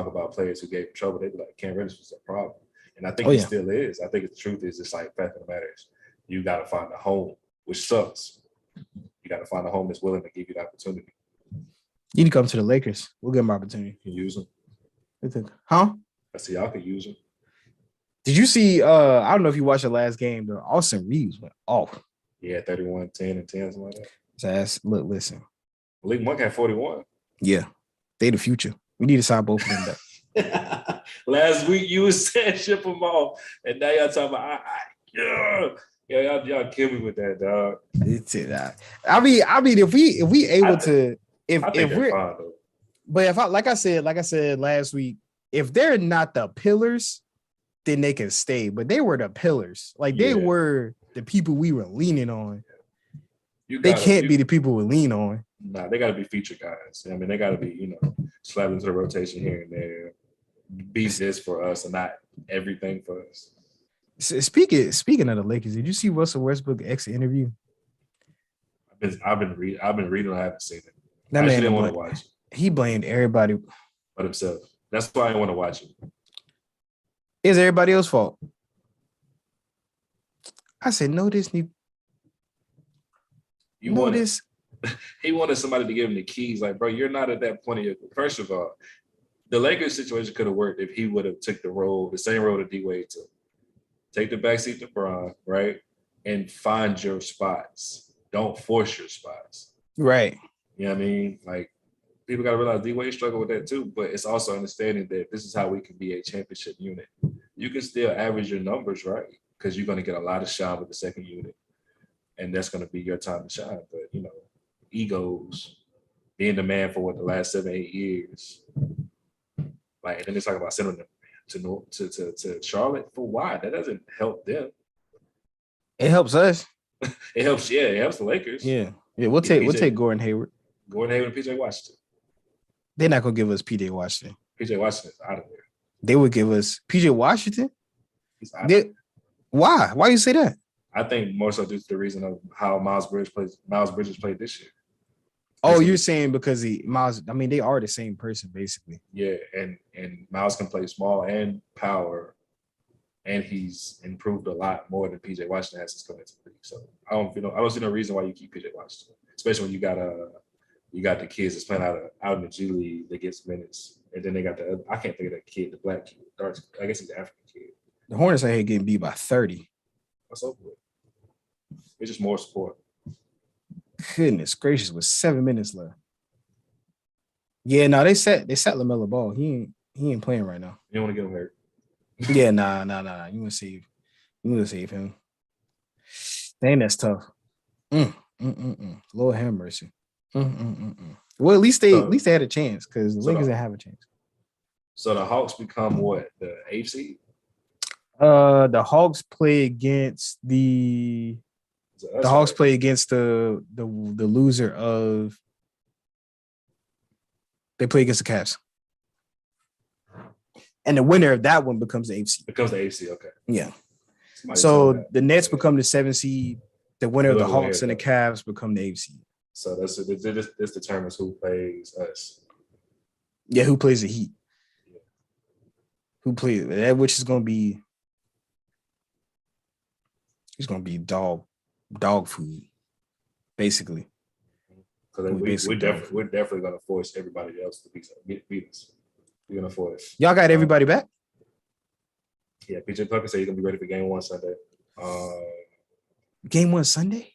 about players who gave him trouble. They be like, Cam Reddish was a problem, and I think he still is. I think the truth is, it's like fact of the matter is, you got to find a home, which sucks. You got to find a home that's willing to give you the opportunity. You need to come to the Lakers. We'll give him opportunity. You can use them. Huh? I see y'all could use them. Did you see? I don't know if you watched the last game, but Austin Reeves went off. Yeah, 31, 10, and 10, something like that. Look, listen. Malik Monk had 41. Yeah, they the future. We need to sign both of them back. Last week you was saying ship them off, and now y'all talking about y'all kill me with that, dog. It's it. I mean, if we able to, if we're fine, though. But if like I said last week, if they're not the pillars, then they can stay. But they were the pillars. Like they were the people we were leaning on. They can't be the people we lean on. Nah, they got to be feature guys. I mean, they got to be, slapped into the rotation here and there. Be this for us and not everything for us. Speaking of the Lakers, did you see Russell Westbrook exit interview? I've been reading. I haven't seen it. That I man didn't want to watch it. He blamed everybody but himself. That's why I didn't want to watch it. It's everybody else's fault. I said, no, this need. He wanted somebody to give him the keys. Like, bro, you're not at that point of your. First of all, the Lakers situation could have worked if he would have took the same road that D-Wade took. Take the backseat to Bron, right? And find your spots. Don't force your spots. Right. You know what I mean? Like, people got to realize D-Wade struggled with that too, but it's also understanding that this is how we can be a championship unit. You can still average your numbers, right? Because you're going to get a lot of shine with the second unit. And that's going to be your time to shine. But, egos, being the man for the last 7-8 years. Like, and then they're talking about sending them to Charlotte for why? That doesn't help them. It helps us. It helps the Lakers. Yeah. We'll take Gordon Hayward. Gordon Hayward and PJ Washington. They're not gonna give us PJ Washington. PJ Washington is out of there. They would give us PJ Washington. He's out of there. Why? Why you say that? I think more so due to the reason of how Miles Bridges played this year. Oh, you're saying because Miles? I mean, they are the same person basically. Yeah, and Miles can play small and power, and he's improved a lot more than PJ Washington has since coming into the league. So I don't see no reason why you keep PJ Washington, especially when you got the kids that's playing out in the G League that gets minutes, and then they got I can't think of that kid, the black kid, I guess he's an African kid. The Hornets are here getting beat by 30. What's up with it? It's just more support. Goodness gracious, with 7 minutes left. Yeah, no, they set LaMelo Ball. He ain't playing right now. You don't want to get him hurt. Yeah, nah. You want to save him. Dang, that's tough. Lord have mercy. Well, at least they had a chance because the Lakers didn't have a chance. So the Hawks become what? The 8th seed? The Hawks play against the Hawks play against the loser of. They play against the Cavs, and the winner of that one becomes the 8th seed. Becomes the 8th seed, okay. Yeah. So the Nets become the 7th seed. The winner of the Hawks and the Cavs become the 8th seed. So this determines who plays us. Yeah, who plays the Heat? Yeah. Who plays that? Which is going to be. It's going to be dog food. basically. Because Basically we're definitely gonna force everybody else to beat us. We're gonna force. Y'all got everybody back? Yeah, PJ Tucker said he's gonna be ready for game 1 Sunday. Game 1 Sunday?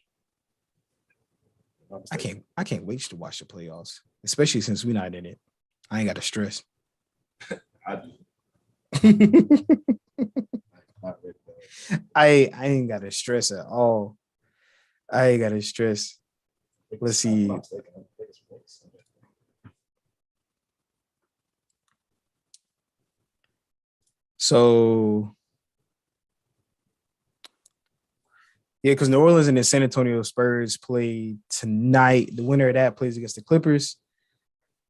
I can't wait to watch the playoffs, especially since we're not in it. I ain't got to stress. I do. I ain't got to stress at all. I ain't got to stress. Let's see. So, yeah, because New Orleans and the San Antonio Spurs play tonight. The winner of that plays against the Clippers.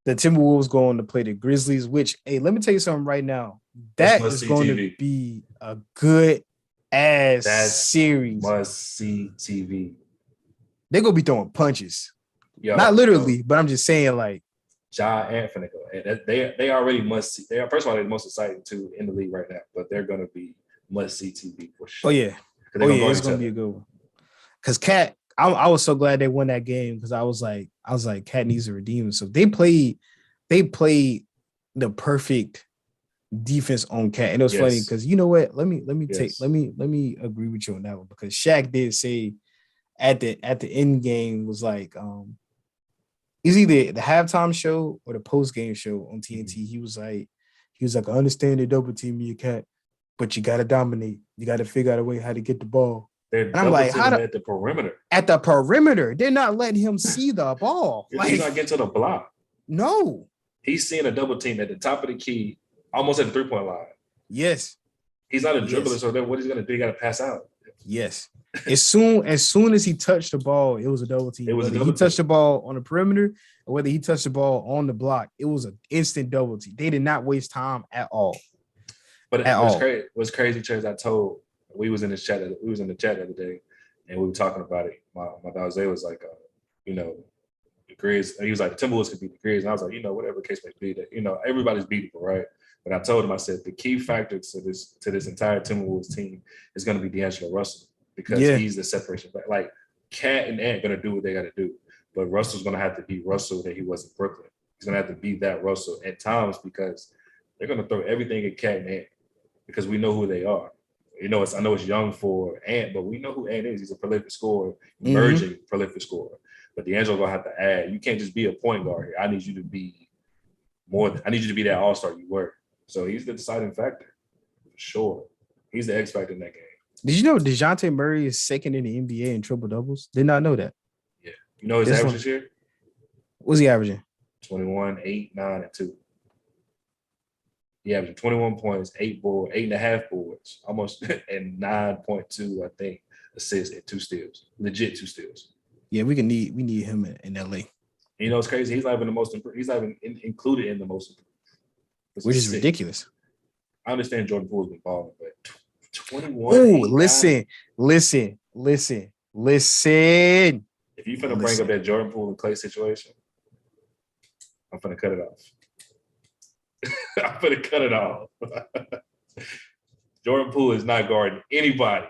The Timberwolves go on to play the Grizzlies, which, hey, let me tell you something right now. That is going to be a good ass series. Must see TV. They're going to be throwing punches. Not literally, but I'm just saying, like, Ja and Finnegan. They already must see. They are, first of all, they're the most exciting two in the league right now, but they're going to be must see TV for sure. Oh, yeah. It's going to be a good one. Because Cat, I was so glad they won that game because I was like, Cat needs to redeem himself. They played the perfect defense on Cat, and it was funny because you know what? Let me agree with you on that one because Shaq did say at the end game was like it's either the halftime show or the post game show on TNT. Mm-hmm. He was like, I understand they double team you, Cat, but you got to dominate. You got to figure out a way how to get the ball. And I'm like, how at the perimeter? At the perimeter, they're not letting him see the ball. Like, he's not getting to the block. No, he's seeing a double team at the top of the key, almost at the 3-point line. Yes, he's not a dribbler, so then what he's gonna do? He got to pass out. Yes, as soon as he touched the ball, it was a double team. Whether he touched the ball on the perimeter or whether he touched the ball on the block, it was an instant double team. They did not waste time at all. But what's crazy, Trey, I told. We was in the chat the other day, and we were talking about it. My dog Zay was like, the Grizz. He was like, the Timberwolves could beat the Grizz, and I was like, whatever the case may be, that everybody's beatable, right? But I told him, I said the key factor to this entire Timberwolves team is going to be D'Angelo Russell because he's the separation. Like Cat and Ant going to do what they got to do, but Russell's going to have to be Russell that he was in Brooklyn. He's going to have to be that Russell at times because they're going to throw everything at Cat and Ant because we know who they are. I know it's young for Ant, but we know who Ant is. He's a prolific scorer, emerging prolific scorer. But D'Angelo's gonna have to add. You can't just be a point guard here. I need you to be more. I need you to be that all-star you were. So he's the deciding factor, for sure. He's the X factor in that game. Did you know DeJounte Murray is second in the NBA in triple doubles? Did not know that. Yeah, you know his average this year. What's he averaging? 21, 8, 9, and 2. He averaged 21 points, 8.5 boards, almost, and 9.2, I think, assists and 2 steals. Legit 2 steals. Yeah, we need him in LA. It's crazy. He's not even the most improved. He's not even included in the most improved. Which is ridiculous. I understand Jordan Poole's been balling, but 21. Oh, listen. If you're finna bring up that Jordan Poole and Clay situation, I'm finna cut it off. I'm going to cut it off. Jordan Poole is not guarding anybody.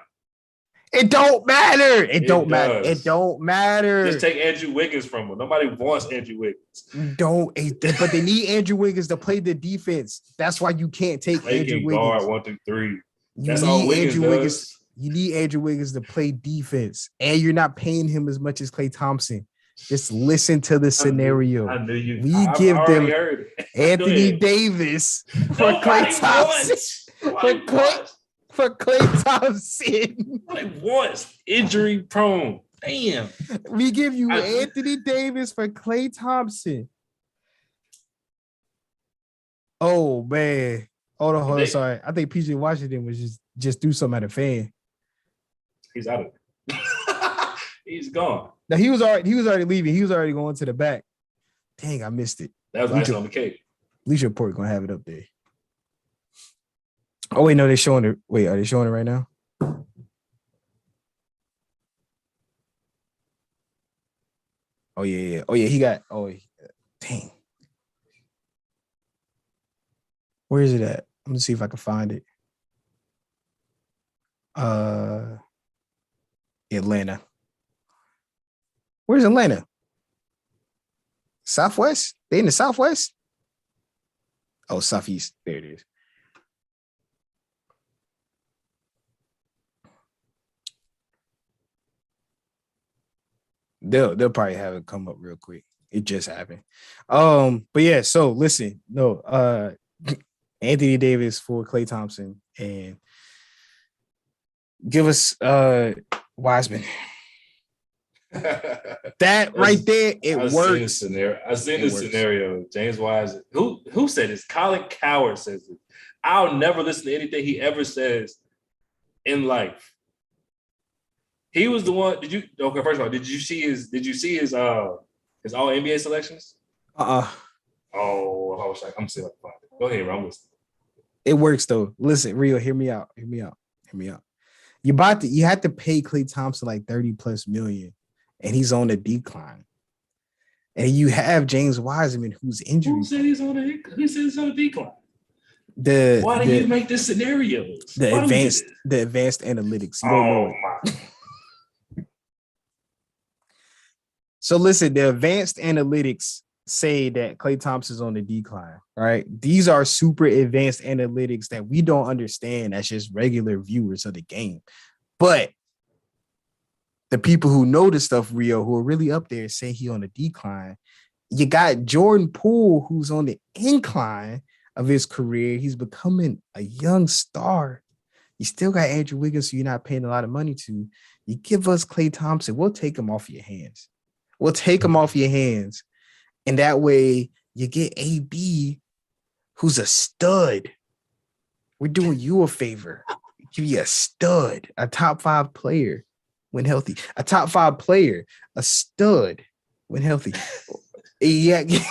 It don't matter. It don't matter. Just take Andrew Wiggins from him. Nobody wants Andrew Wiggins. But they need Andrew Wiggins to play the defense. That's why you can't take Andrew Wiggins. Guard 1 through 3. That's all Wiggins does. You need Andrew Wiggins to play defense, and you're not paying him as much as Klay Thompson. Just listen to the scenario. I knew you. We give them Anthony Davis for Klay Thompson. For Klay Thompson. Like once injury prone. Damn. We give you Anthony Davis for Klay Thompson. Oh man. Hold on. Sorry. I think PJ Washington was just do something at a fan. He's out of it. He's gone. Now he was already leaving. He was already going to the back. Dang, I missed it. That was icing on the cake. Bleacher Report gonna have it up there. Oh wait, no, they're showing it. Wait, are they showing it right now? Oh yeah. Oh yeah, he got. Oh, dang. Where is it at? I'm gonna see if I can find it. Atlanta. Where's Atlanta? Southwest? They in the Southwest? Oh, Southeast. There it is. They'll probably have it come up real quick. It just happened. But yeah, so listen, Anthony Davis for Klay Thompson and give us Wiseman. That right there, it works. I've seen this scenario. James Wiseman. Who said this? Colin Coward says it. I'll never listen to anything he ever says in life. He was the one. Okay, first of all, did you see his all NBA selections? Oh, I was like, I'm still like, fine. Go ahead, bro. I'm listening. It works though. Listen, Rio, hear me out. You had to pay Klay Thompson like 30 plus million, and he's on the decline. And you have James Wiseman who's injured. Who said he's on the decline? Why do you make this scenario? The advanced analytics. You don't know it. So listen, the advanced analytics say that Klay Thompson's on the decline, right? These are super advanced analytics that we don't understand as just regular viewers of the game. But the people who know the stuff, Rio, who are really up there, say he on the decline. You got Jordan Poole, who's on the incline of his career. He's becoming a young star. You still got Andrew Wiggins, who you're not paying a lot of money to. You give us Klay Thompson, we'll take him off your hands. And that way you get AB, who's a stud. We're doing you a favor. Give you a stud, a top 5 player when healthy. A top 5 player, a stud when healthy. Yeah. You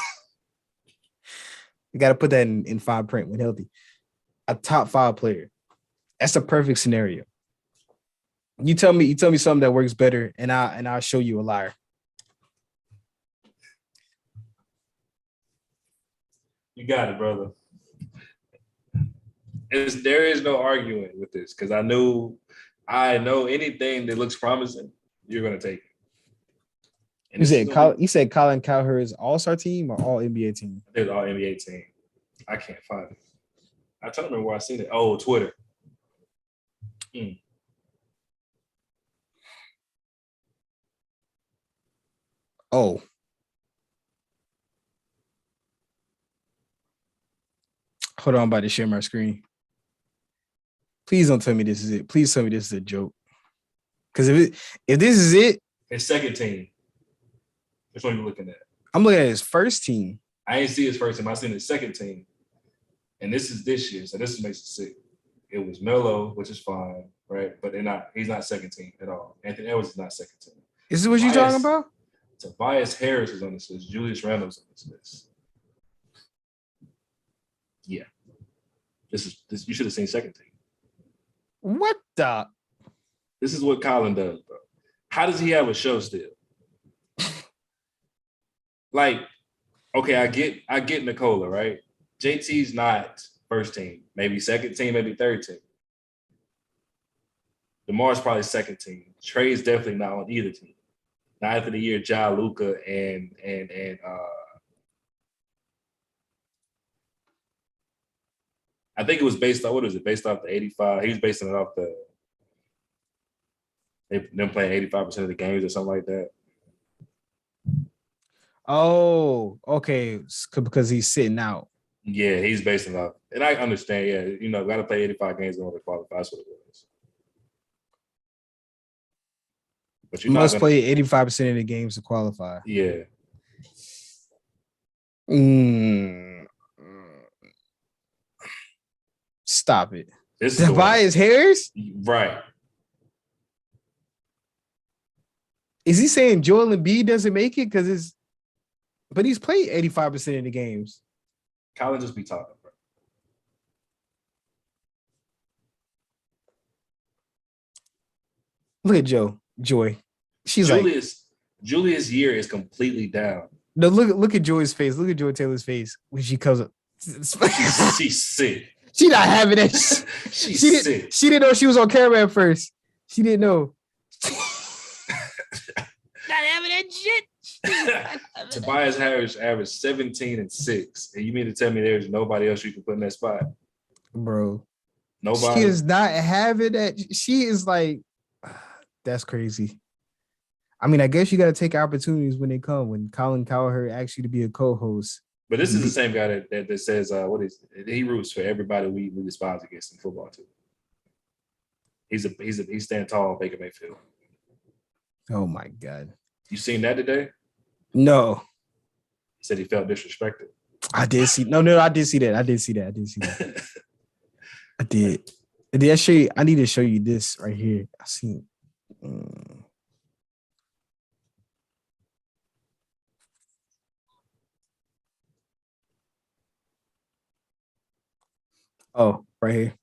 got to put that in fine print when healthy. A top 5 player. That's a perfect scenario. You tell me something that works better, and I'll show you a liar. You got it, brother. There is no arguing with this because I know anything that looks promising, you're gonna take it. You said Colin Cowherd's All-Star team or All NBA team? I did All NBA team. I can't find it. I don't remember where I seen it. Oh, Twitter. Oh. Hold on, I'm about to share my screen. Please don't tell me this is it. Please tell me this is a joke. Because if this is it, his second team. Which one are you looking at? I'm looking at his first team. I ain't see his first team. I seen his second team. And this is this year, so this makes it sick. It was Melo, which is fine, right? But he's not second team at all. Anthony Edwards is not second team. Is this what you're talking about? Tobias Harris is on this list. Julius Randle's on this list. Yeah. This you should have seen second team. What the? This is what Colin does, bro. How does he have a show still? Like, okay, I get Nicola, right? JT's not first team, maybe second team, maybe third team. DeMar's probably second team. Trey is definitely not on either team. Not after the year, Ja, Luka, and I think it was based on, what is it? Based off the 85. He was basing it off them playing 85% of the games or something like that. Oh, okay. Because he's sitting out. Yeah, he's basing it off. And I understand, yeah, got to play 85 games in order to qualify. That's what it was. But you must play 85% of the games to qualify. Yeah. Stop it. Tobias Harris? Right. Is he saying Joel Embiid doesn't make it? But he's played 85% of the games. Colin just be talking, bro. Look at Joy. She's Julius' year is completely down. No, look at Joy's face. Look at Joy Taylor's face when she comes up. She's sick. She not having that. Sick. She didn't know she was on camera at first. She didn't know. not having that shit. Tobias Harris averaged 17 and 6. And you mean to tell me there's nobody else you can put in that spot? Bro. Nobody. She is not having that. She is like, that's crazy. I mean, I guess you got to take opportunities when they come. When Colin Cowherd asks you to be a co-host. But this is the same guy that says, he roots for everybody we despise against in football too. He's stand tall, Baker Mayfield. Oh my God. You seen that today? No. He said he felt disrespected. I did see. No, I did see that. I did see that. I did. Did I show you? I need to show you this right here. I seen. Oh, right here.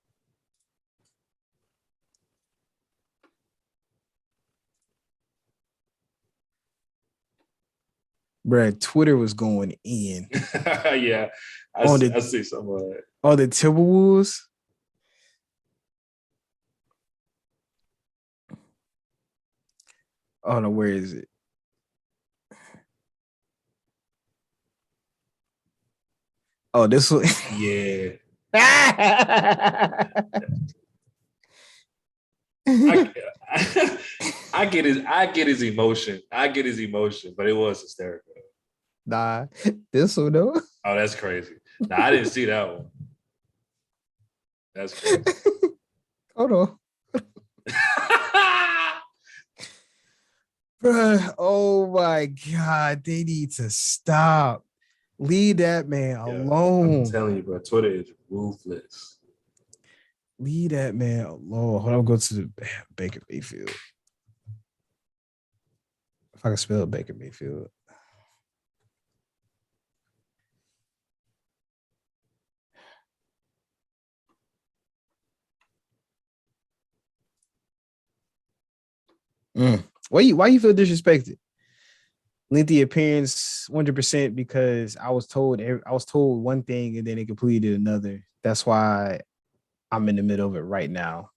Bruh, Twitter was going in. Yeah, I see some of that. Oh, the Timberwolves. Oh no, where is it? Oh, this one. Yeah. I get his emotion. But it was hysterical. Nah, this one though. Oh, that's crazy. Nah, I didn't see that one. That's crazy. Hold on. Bruh, oh my God, they need to stop. Leave that man alone. I'm telling you, bro, Twitter is ruthless. Leave that man alone. Hold on, go to the Baker Mayfield. If I can spell Baker Mayfield. Why you feel disrespected? Lengthy appearance 100% because I was told one thing and then it completed another. That's why I'm in the middle of it right now.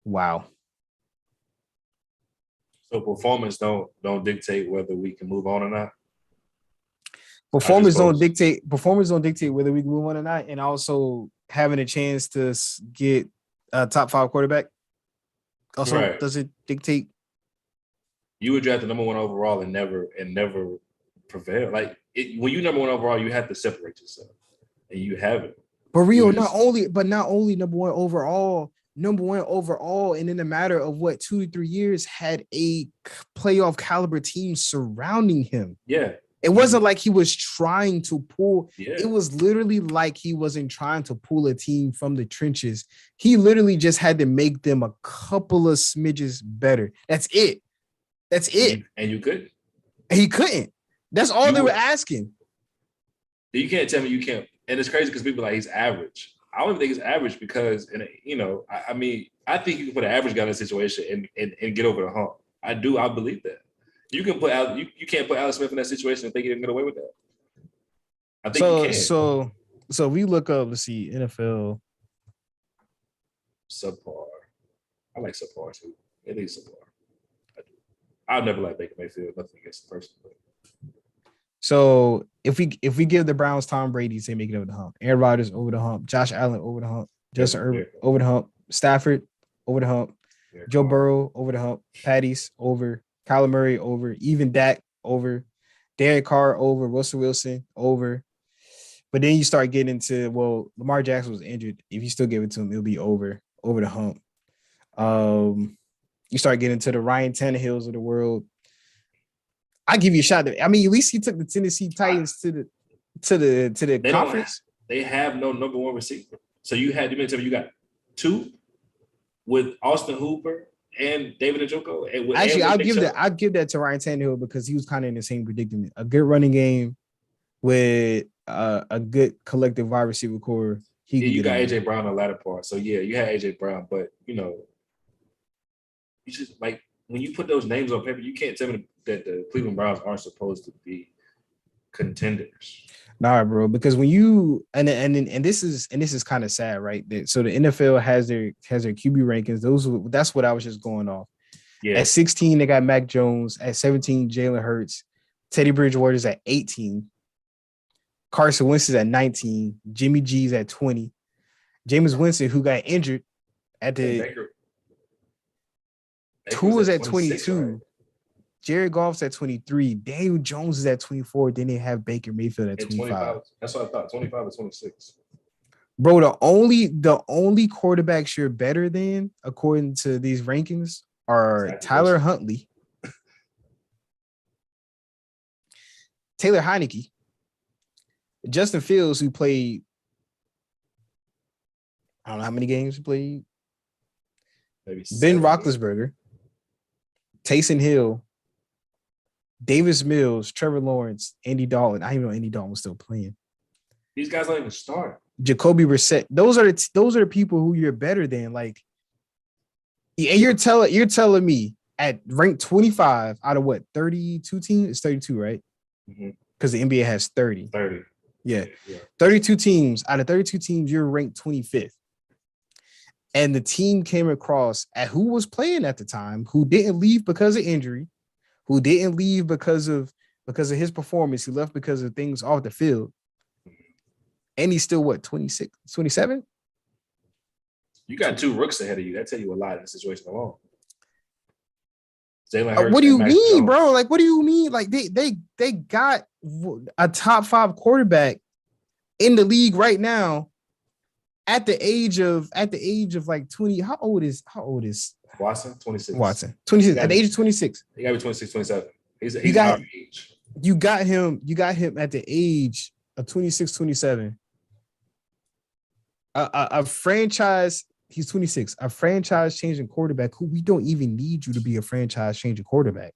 Wow. So performance don't dictate whether we can move on or not. Performance don't dictate whether we can move on or not, and also having a chance to get a top 5 quarterback also doesn't dictate. You were drafted number 1 overall and never prevail. Like when you number 1 overall, you have to separate yourself, and you haven't. But Rio, not only number 1 overall, and in a matter of 2 to 3 years, had a playoff caliber team surrounding him. Yeah. It wasn't like he was trying to pull. Yeah. It was literally like he wasn't trying to pull a team from the trenches. He literally just had to make them a couple of smidges better. That's it. And you couldn't. He couldn't. That's all they were asking. You can't tell me you can't. And it's crazy because people are like, he's average. I don't even think he's average because, I mean, I think you can put an average guy in a situation and get over the hump. I believe that. You can put out. You can't put Alex Smith in that situation and think he can get away with that. I think you can. So we look up. Let's see, NFL subpar. I like subpar too. It is subpar. I'll never like Baker Mayfield. Nothing against the person. But. So if we give the Browns Tom Brady, say make it over the hump. Aaron Rodgers over the hump. Josh Allen over the hump. Justin Herbert over the hump. Stafford over the hump. Joe Burrow over the hump. Patty's over. Kyler Murray over, even Dak over, Derek Carr over, Russell Wilson over. But then you start getting into, Lamar Jackson was injured. If you still give it to him, it'll be over the hump. You start getting to the Ryan Tannehills of the world. I give you a shot. I mean, at least he took the Tennessee Titans to the conference. They have no number 1 receiver. So you got 2 with Austin Hooper and David Njoku. Actually, I'll give that to Ryan Tannehill because he was kind of in the same predicament. A good running game with a good collective wide receiver core. You got AJ Brown on the latter part. So yeah, you had AJ Brown, but you just like when you put those names on paper, you can't tell me that the Cleveland Browns aren't supposed to be contenders. Nah, bro, because when you and this is kind of sad, right? So the NFL has their QB rankings. That's what I was just going off. Yeah. At 16, they got Mac Jones. At 17, Jalen Hurts. Teddy Bridgewater's at 18. Carson Wentz is at 19. Jimmy G's at 20. Jameis Winston, who got injured at the Baker Tua's at 26, 22. right? Jared Goff's at 23. Daniel Jones is at 24. Then they have Baker Mayfield at 25. That's what I thought. 25 or 26. Bro, the only quarterbacks you're better than, according to these rankings, are Tyler Huntley, Taylor Heineke, Justin Fields, who played, I don't know how many games he played. Maybe Ben Roethlisberger, Taysom Hill, Davis Mills, Trevor Lawrence, Andy Dalton. I didn't even know Andy Dalton was still playing. These guys don't even start. Jacoby Brissett. Those are the people who you're better than. Like, and you're telling me at rank 25 out of what, 32 teams? It's 32, right? Because the NBA has 30. 30. Yeah. 32 teams. Out of 32 teams, you're ranked 25th. And the team came across at who was playing at the time, who didn't leave because of injury, who didn't leave because of his performance. He left because of things off the field. And he's still, what, 26, 27? You got two rooks ahead of you. That tell you a lot in the situation alone. Jalen Hurts. What do you mean, bro? Like, what do you mean? Like, they got a top 5 quarterback in the league right now at the age of like 20. How old is Watson? 26. Watson. 26. At the age of 26. He got to be 26, 27. He's our age. You got him at the age of 26, 27. A franchise, he's 26, a franchise changing quarterback who we don't even need you to be a franchise changing quarterback.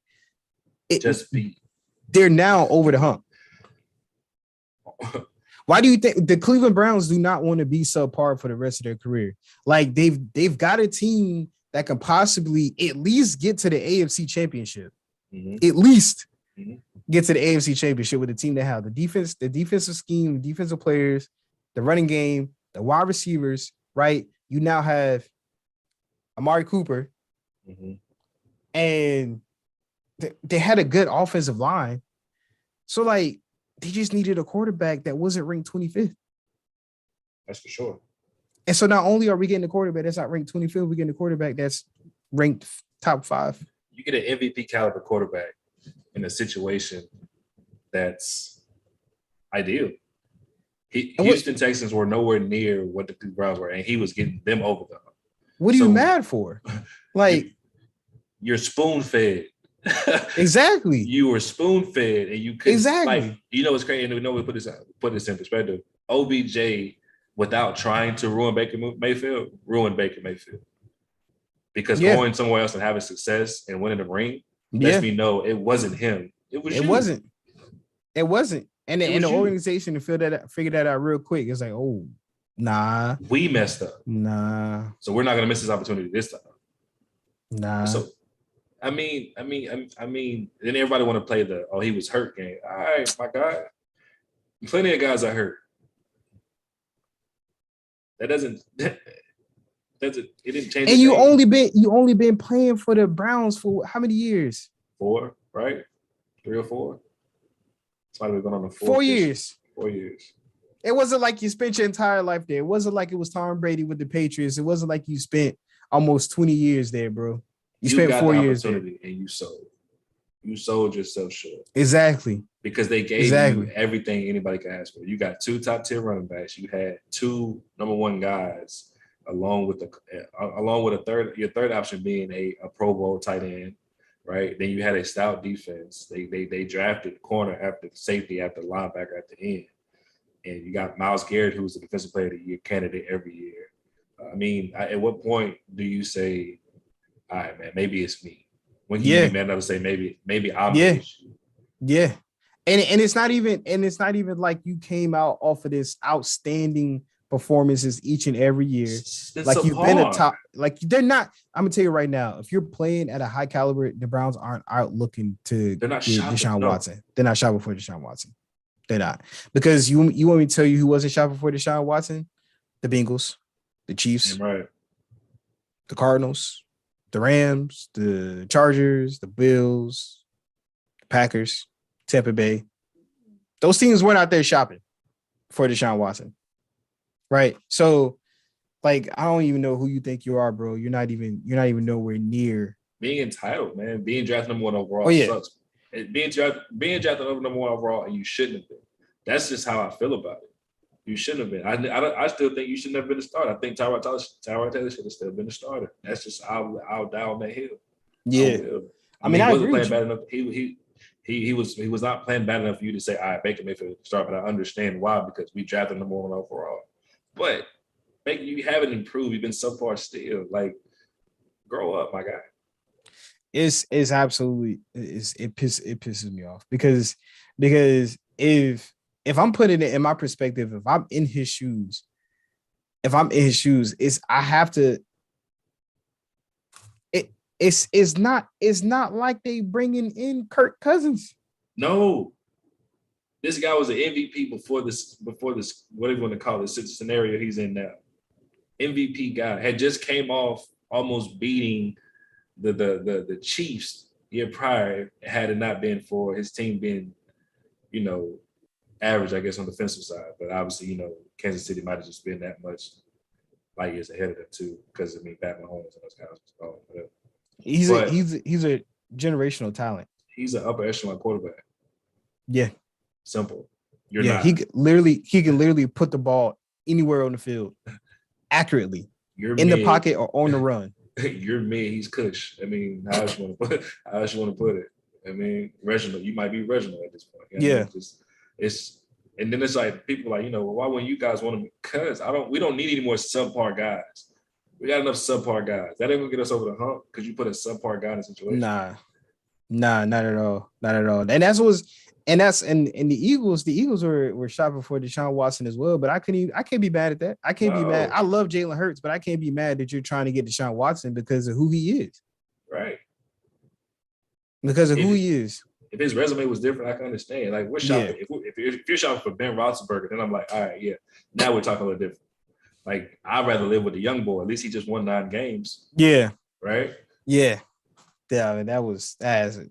They're now over the hump. Why do you think the Cleveland Browns do not want to be subpar for the rest of their career? Like, they've got a team that can possibly at least get to the AFC Championship. At least get to the AFC Championship with the team they have. The defense, the defensive scheme, the defensive players, the running game, the wide receivers, right? You now have Amari Cooper, and they had a good offensive line. So, like, they just needed a quarterback that wasn't ranked 25th. That's for sure. And so not only are we getting a quarterback that's not ranked 25th, we're getting a quarterback that's ranked top 5. You get an MVP caliber quarterback in a situation that's ideal. Houston Texans were nowhere near what the Browns were, and he was getting them over them. What are you mad for? Like, you're spoon-fed. Exactly. You were spoon-fed, and you couldn't. Exactly. Like, you know what's crazy? And we know we put this in perspective. OBJ, without trying to ruin Baker Mayfield, ruined Baker Mayfield. Because going somewhere else and having success and winning the ring lets me know it wasn't him. It was. It wasn't. And the organization to figure that out real quick. It's like, oh, nah. We messed up. Nah. So we're not gonna miss this opportunity this time. Nah. So I mean, then everybody want to play the he was hurt game. All right, my God. Plenty of guys are hurt. It didn't change. And you only been playing for the Browns for how many years? 4, right? 3 or 4. It's might have been on the 4 years. 4 years. It wasn't like you spent your entire life there. It wasn't like it was Tom Brady with the Patriots. It wasn't like you spent almost 20 years there, bro. You spent 4 years there. And you sold. You sold yourself short. Exactly. Because they gave you everything anybody could ask for. You got 2 top-tier running backs. You had 2 number 1 guys, along with your third option being a Pro Bowl tight end. Right. Then you had a stout defense. They drafted corner after safety, after linebacker at the end. And you got Myles Garrett, who's the defensive player of the year candidate every year. I mean, at what point do you say, all right, man, maybe it's me? When you man enough to say maybe I'm the issue. Yeah. And it's not even like you came out off of this outstanding performances each and every year. Like you've been a top, like they're not. I'm gonna tell you right now, if you're playing at a high caliber, the Browns aren't out looking to get Deshaun Watson. They're not shopping for Deshaun Watson. They're not. Because you want me to tell you who wasn't shopping for Deshaun Watson? The Bengals, the Chiefs, right, the Cardinals, The Rams, the Chargers, the Bills, the Packers, Tampa Bay. Those teams weren't out there shopping for Deshaun Watson. Right. So, like, I don't even know who you think you are, bro. You're not even nowhere near being entitled, man. Being drafted number one overall yeah. sucks. Being drafted number one overall, and you shouldn't have been. That's just how I feel about it. You shouldn't have been. I still think you shouldn't have been a starter. I think Tyrod Taylor should have still been a starter. That's just I'll die on that hill. Yeah. I mean, he I wasn't agree playing bad enough. He was not playing bad enough for you to say, all right, Baker Mayfield start, but I understand why, because we drafted number one overall. But Baker, you haven't improved. You've been so far still. Like, grow up, my guy. It's absolutely it pisses me off because if I'm putting it in my perspective, if I'm in his shoes, it's I have to. It's not like they bringing in Kirk Cousins. No, this guy was an MVP before this whatever you want to call this scenario he's in now. MVP guy had just came off almost beating the Chiefs year prior, had it not been for his team being, average, I guess, on the defensive side. But obviously, Kansas City might have just been that much light years ahead of them too, because Pat Mahomes and those guys. Whatever. He's a generational talent. He's an upper echelon quarterback. Yeah. Simple. You're not. He can literally put the ball anywhere on the field accurately. You're in the pocket or on the run. You're mid. He's Kush. I mean, how else you want to put it? I mean, Reginald. You might be Reginald at this point. Yeah. And then it's like people like, why wouldn't you guys want to? Because we don't need any more subpar guys. We got enough subpar guys. That ain't gonna get us over the hump because you put a subpar guy in a situation. Nah, not at all. Not at all. And the Eagles were shopping for Deshaun Watson as well, but I can't be mad at that. I can't be mad. I love Jalen Hurts, but I can't be mad that you're trying to get Deshaun Watson because of who he is. Right. Because of who he is. If his resume was different, I can understand. Like, we're shopping. Yeah. If you're shopping for Ben Roethlisberger, then I'm like, all right, yeah. Now we're talking a little different. Like, I'd rather live with the young boy. At least he just won 9 games. Yeah. Right? Yeah. Yeah, that was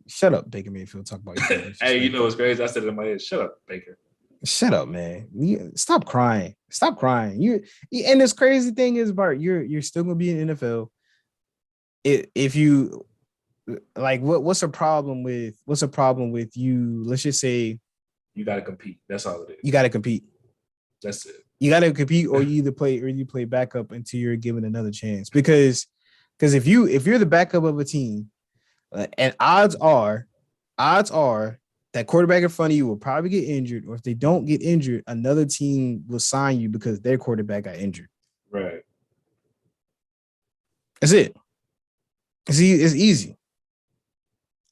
shut up, Baker Mayfield. Talk about your Hey, what's crazy? I said it in my head. Shut up, Baker. Shut up, man. Stop crying. Stop crying. And this crazy thing is, Bart, you're still gonna be in the NFL. If you like, what's a problem with you? Let's just say you got to compete. That's all it is. You got to compete. That's it. You got to compete, or you play backup until you're given another chance. Because if you're the backup of a team, and odds are that quarterback in front of you will probably get injured, or if they don't get injured, another team will sign you because their quarterback got injured. Right. That's it. It's easy.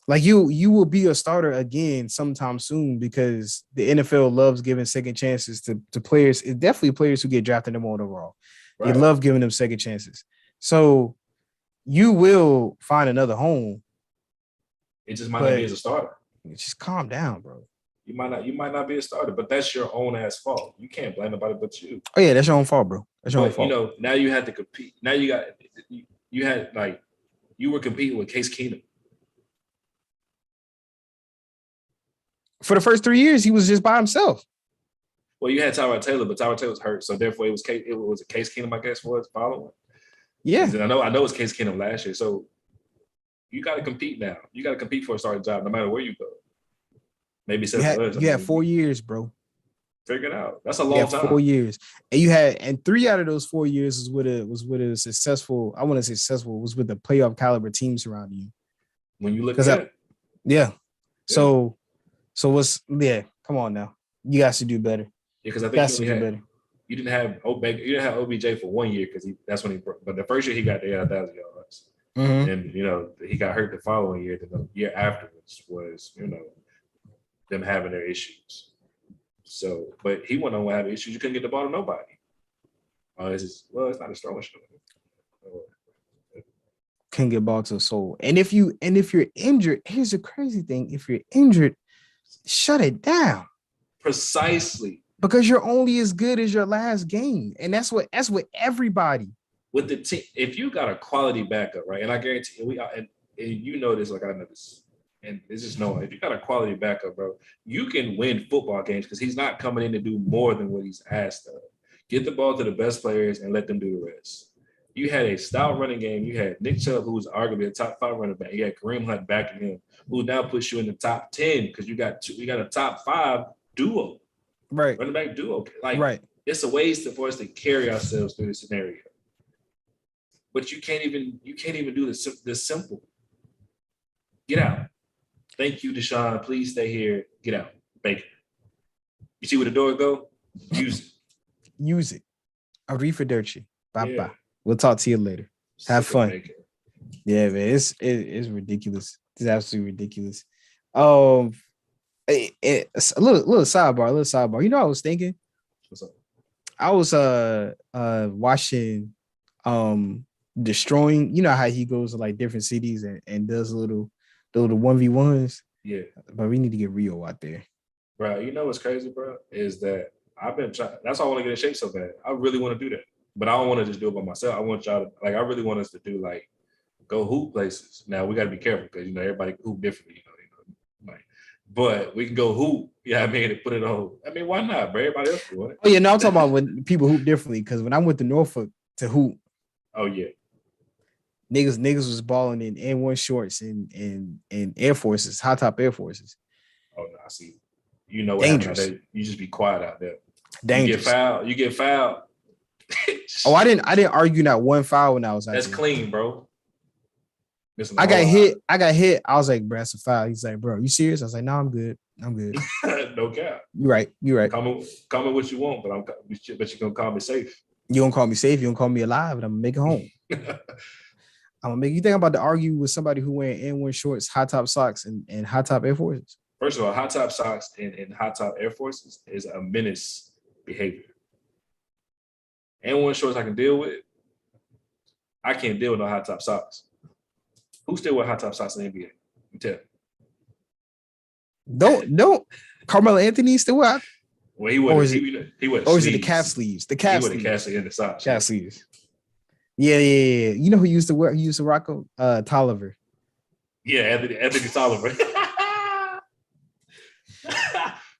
Like you will be a starter again sometime soon because the NFL loves giving second chances to players. It's definitely players who get drafted number one overall. Right. They love giving them second chances. So you will find another home. It just might not be as a starter. Just calm down, bro. You might not be a starter, but that's your own ass fault. You can't blame nobody but you. Oh yeah, that's your own fault, bro. That's your own fault. Now you had to compete. Now you were competing with Case Keenum. For the first 3 years, he was just by himself. Well, you had Tyrod Taylor, but Tyrod Taylor was hurt, so therefore it was a Case Keenum, I guess, was following. Yeah, and I know it was Case Keenum last year, so you got to compete now. You got to compete for a starting job, no matter where you go. Maybe you had 4 years, bro. Figure it out. That's a long time. 4 years, and 3 out of those 4 years was with a successful. I want to say successful was with the playoff caliber team surrounding you. When you look at it, yeah. So what's come on now. You guys should do better. Yeah, because I think you didn't have OBJ for 1 year because that's when but the first year he got there 1,000 yards. Mm-hmm. And he got hurt the following year. The year afterwards was, them having their issues. So, but he went on having issues. You couldn't get the ball to nobody. It's not a strong show. Couldn't get ball to a soul. And if you're injured, here's the crazy thing: if you're injured, shut it down. Precisely. Because you're only as good as your last game, and that's what everybody. with the team, if you got a quality backup, right? And I guarantee you, and you know this, like I know this, and it's just knowing if you got a quality backup, bro, you can win football games because he's not coming in to do more than what he's asked of. Get the ball to the best players and let them do the rest. You had a stout running game. You had Nick Chubb, who was arguably a top 5 running back. You had Kareem Hunt backing him, who now puts you in the top 10 because you got a top 5 duo, right, running back duo. Like, right. it's a ways for us to carry ourselves through the scenario. But you can't even do this simple. Get out. Thank you, Deshaun. Please stay here. Get out. Baker. You see where the door go? Use it. Use it. Arrivederci. Bye-bye. Yeah. We'll talk to you later. Have fun. Baker. Yeah, man. It's ridiculous. It's absolutely ridiculous. It's a little sidebar. You know what I was thinking? What's up? I was watching Destroying. You know how he goes to like different cities and does the little 1v1s. Yeah. But we need to get Rio out there. Bro, you know what's crazy, bro? Is that I've been trying. That's why I want to get in shape so bad. I really want to do that. But I don't want to just do it by myself. I want y'all to, like, I really want us to do, like, go hoop places. Now, we got to be careful because, you know, everybody hoop differently, like, but we can go hoop, I mean, and put it on. I mean, why not, bro? Everybody else doing it. Oh, yeah, no, I'm talking about when people hoop differently because when I went to Norfolk to hoop, oh, yeah. Niggas was balling in N1 shorts and Air Forces, high top Air Forces. Oh, no, I see. You know what happens out there. You just be quiet out there. Dangerous. You get fouled. Oh, I didn't argue not one foul when I was out That's there. clean, bro. I got hit. I was like, bro, that's a foul. He's like, bro, you serious? I was like, no, I'm good. No cap. You're right. Call me what you want, but you're gonna call me safe. You gonna call me safe, you gonna call me alive, and I'm gonna make it home. I'm gonna make you think about to argue with somebody who wearing N1 shorts, high top socks, and high top Air Forces. First of all, high top socks and high top Air Forces is a menace behavior. N1 shorts I can deal with. I can't deal with no high top socks. Who still wear high top socks in the NBA? You tell. Don't. Carmelo Anthony still wear? Well, he was. Or is it the calf sleeves? The calf sleeves. The calf sleeves and the socks. Calf sleeves. Yeah. You know who used to wear? He used to rock Tolliver. Yeah, Anthony Tolliver.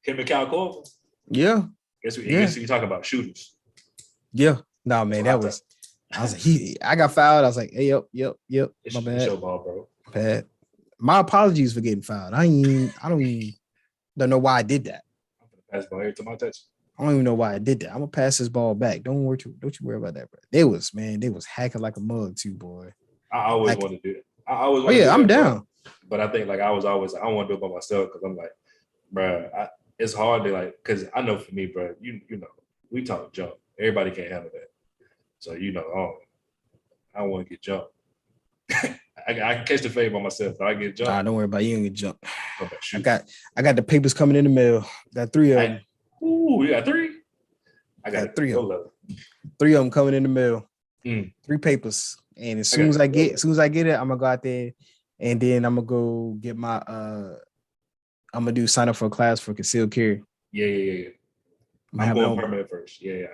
Him and Cal Corver. Yeah. Guess we talking about shooters. Yeah. No, man, that was. I was like, I got fouled. I was like, hey, yep. My bad. Show ball, bro. Bad. My apologies for getting fouled. I don't know why I did that. I'm gonna pass the ball every time I touch. I don't even know why I did that. I'm gonna pass this ball back. Don't you worry about that, bro. They was hacking like a mug too, boy. I always want to do it. I'm down. Bro. But I think like I don't want to do it by myself because I'm like, bro, it's hard to like because I know for me, bro, you know, we talk jump. Everybody can't handle that. So you know, I don't want to get jumped. I can catch the fade by myself, but I get jumped. Nah, don't worry about it. You don't get jumped. I got the papers coming in the mail. Got 3 of them. You got 3? I got 3 of them. 3 of them coming in the mail. 3 papers. And as soon as I get it, I'm gonna go out there and then I'm gonna go get my I'm gonna sign up for a class for concealed carry. Yeah. I'm going permanent first. Yeah.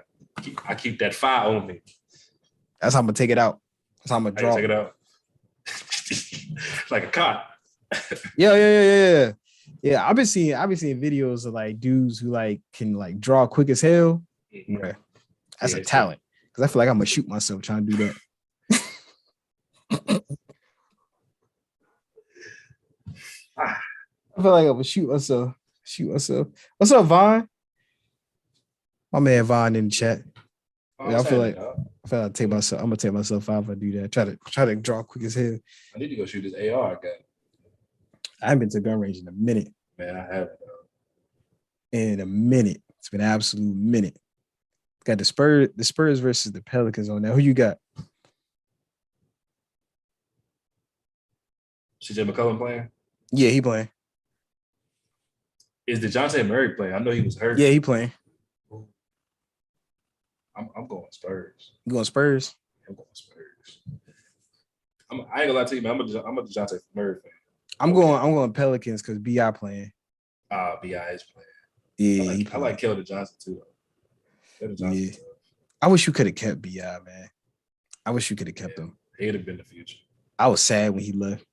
I keep that fire on me. That's how I'm gonna take it out. That's how I'm gonna draw. Take it out. Like a cop. Yeah. I've been seeing videos of like dudes who like can like draw quick as hell. Yeah. That's a talent. Because I feel like I'm gonna shoot myself trying to do that. I feel like I'm gonna shoot myself. What's up, Vaughn? My man Vaughn in the chat. I feel like I'm gonna take myself out if I do that. Try to draw quick as hell. I need to go shoot this AR I got. I haven't been to gun range in a minute. Man, I haven't. In a minute. It's been an absolute minute. Got the Spurs versus the Pelicans on there. Who you got? CJ McCollum playing? Yeah, he playing. Is DeJounte Murray playing? I know he was hurt. Yeah, he playing. I'm going Spurs. You going Spurs? I'm going Spurs. I ain't gonna lie to you, man. I'm a DeJounte Murray fan. I'm going Pelicans because B.I. playing. B.I. is playing. Yeah, I like Keldon Johnson too. Yeah. I wish you could have kept B.I., man. I wish you could have kept him. He'd have been the future. I was sad when he left.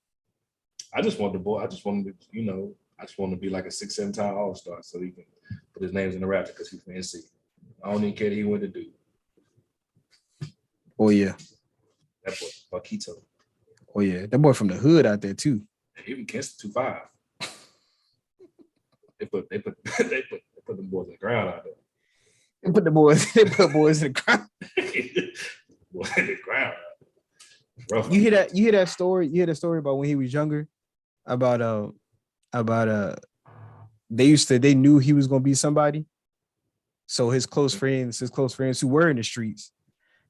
I just wanted the boy. I just wanted to, I just want to be like a 6-7 time All-Star so he can put his names in the Raptor because he's from NC. I don't even care what he went to do. Oh yeah. That boy, Paquito. Oh yeah. That boy from the hood out there too. Even Kingston 2-5. They put them boys in the ground out there. They put boys in the ground. Boy in the ground. Rough. You hear that story? You hear the story about when he was younger? About they knew he was gonna be somebody. So his close friends who were in the streets,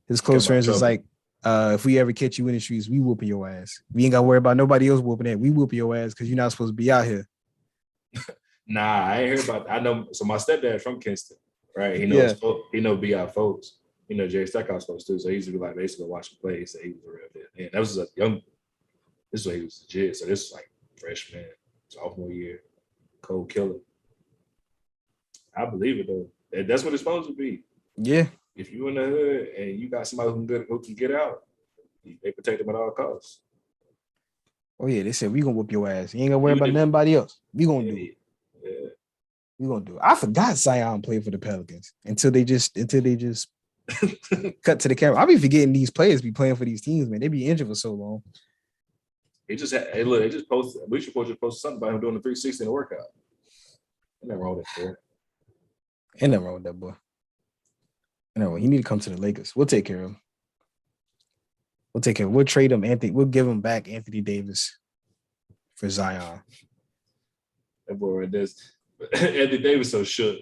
his close friends was like, if we ever catch you in the streets, we whooping your ass. We ain't gotta worry about nobody else whooping it. We whooping your ass because you're not supposed to be out here. Nah, I ain't heard about that. I know. So my stepdad from Kingston, right? He knows. Yeah. He know BI folks. You know Jerry Stackhouse folks too. So he used to be like basically watching plays. So he was a real deal. And that was a young. This is when he was legit. So this is like freshman, sophomore year, cold killer. I believe it though. That's what it's supposed to be. Yeah. If you in the hood and you got somebody who can get out, they protect them at all costs. Oh yeah, they said we gonna whoop your ass. You ain't gonna worry about nobody else. We gonna do it. Yeah. We gonna do it. I forgot Zion played for the Pelicans until they just cut to the camera. I be forgetting these players be playing for these teams, man. They be injured for so long. They just posted. We should post something about him doing the 360 in the workout. Ain't nothing wrong with that. Ain't nothing wrong with that boy. No, he need to come to the Lakers. We'll take care of him. We'll trade him Anthony. We'll give him back Anthony Davis for Zion. That boy right there. Anthony Davis so shook.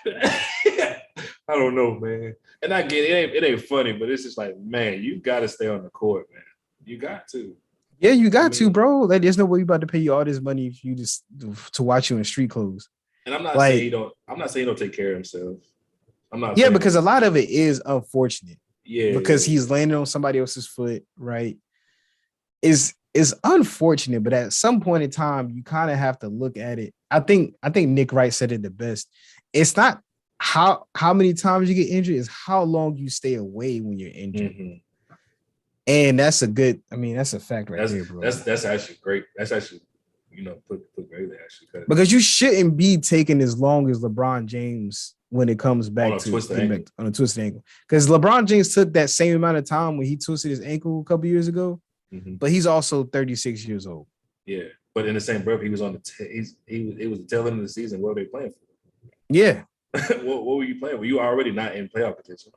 I don't know, man. And I get it. It ain't funny, but it's just like, man, you got to stay on the court, man. You got to. Yeah, you got to, bro. Like, there's no way we about to pay you all this money if you just to watch you in street clothes. And I'm not saying he don't take care of himself. I'm not. Yeah, because a lot of it is unfortunate. Yeah, because he's landing on somebody else's foot, right? Is unfortunate, but at some point in time, you kind of have to look at it. I think Nick Wright said it the best. It's not how many times you get injured, it's how long you stay away when you're injured. Mm-hmm. And that's a fact there, bro. That's actually great. That's actually, put great there, actually. Because you shouldn't be taking as long as LeBron James when it comes back on a twisted ankle. Because LeBron James took that same amount of time when he twisted his ankle a couple years ago, but he's also 36 years old. Yeah, but in the same breath, he was on it was the tail end of the season. What were they playing for? Yeah. what were you playing? Well, you were already not in playoff contention.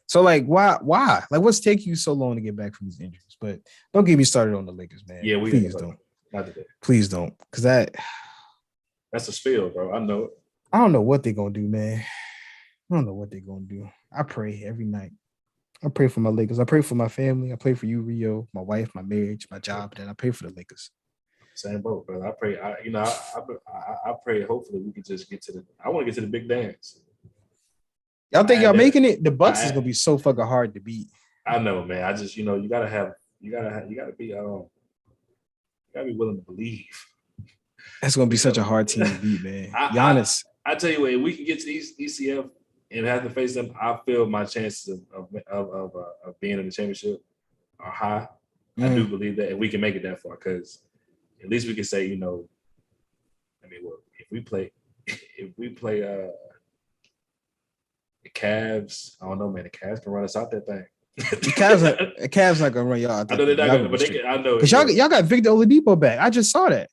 So, like, why? Like, what's taking you so long to get back from these injuries? But don't get me started on the Lakers, man. Yeah, please don't. Not today. Please don't, because that's a spill, bro. I know it. I don't know what they're gonna do, man. I don't know what they're gonna do. I pray every night. I pray for my Lakers. I pray for my family. I pray for you, Rio, my wife, my marriage, my job, and I pray for the Lakers. Same boat, brother. I pray. I pray. Hopefully, we can just get to the. I want to get to the big dance. Y'all think y'all making it? The Bucks is gonna be so fucking hard to beat. I know, man. I just, you gotta be willing to believe. That's gonna be such a hard team to beat, man. Giannis. I tell you what, if we can get to ECF and have to face them, I feel my chances of being in the championship are high. I do believe that, and we can make it that far because at least we can say, if we play the Cavs, I don't know, man. The Cavs can run us out that thing. The Cavs not gonna run y'all out. I know they're not gonna, but I know because y'all got Victor Oladipo back. I just saw that.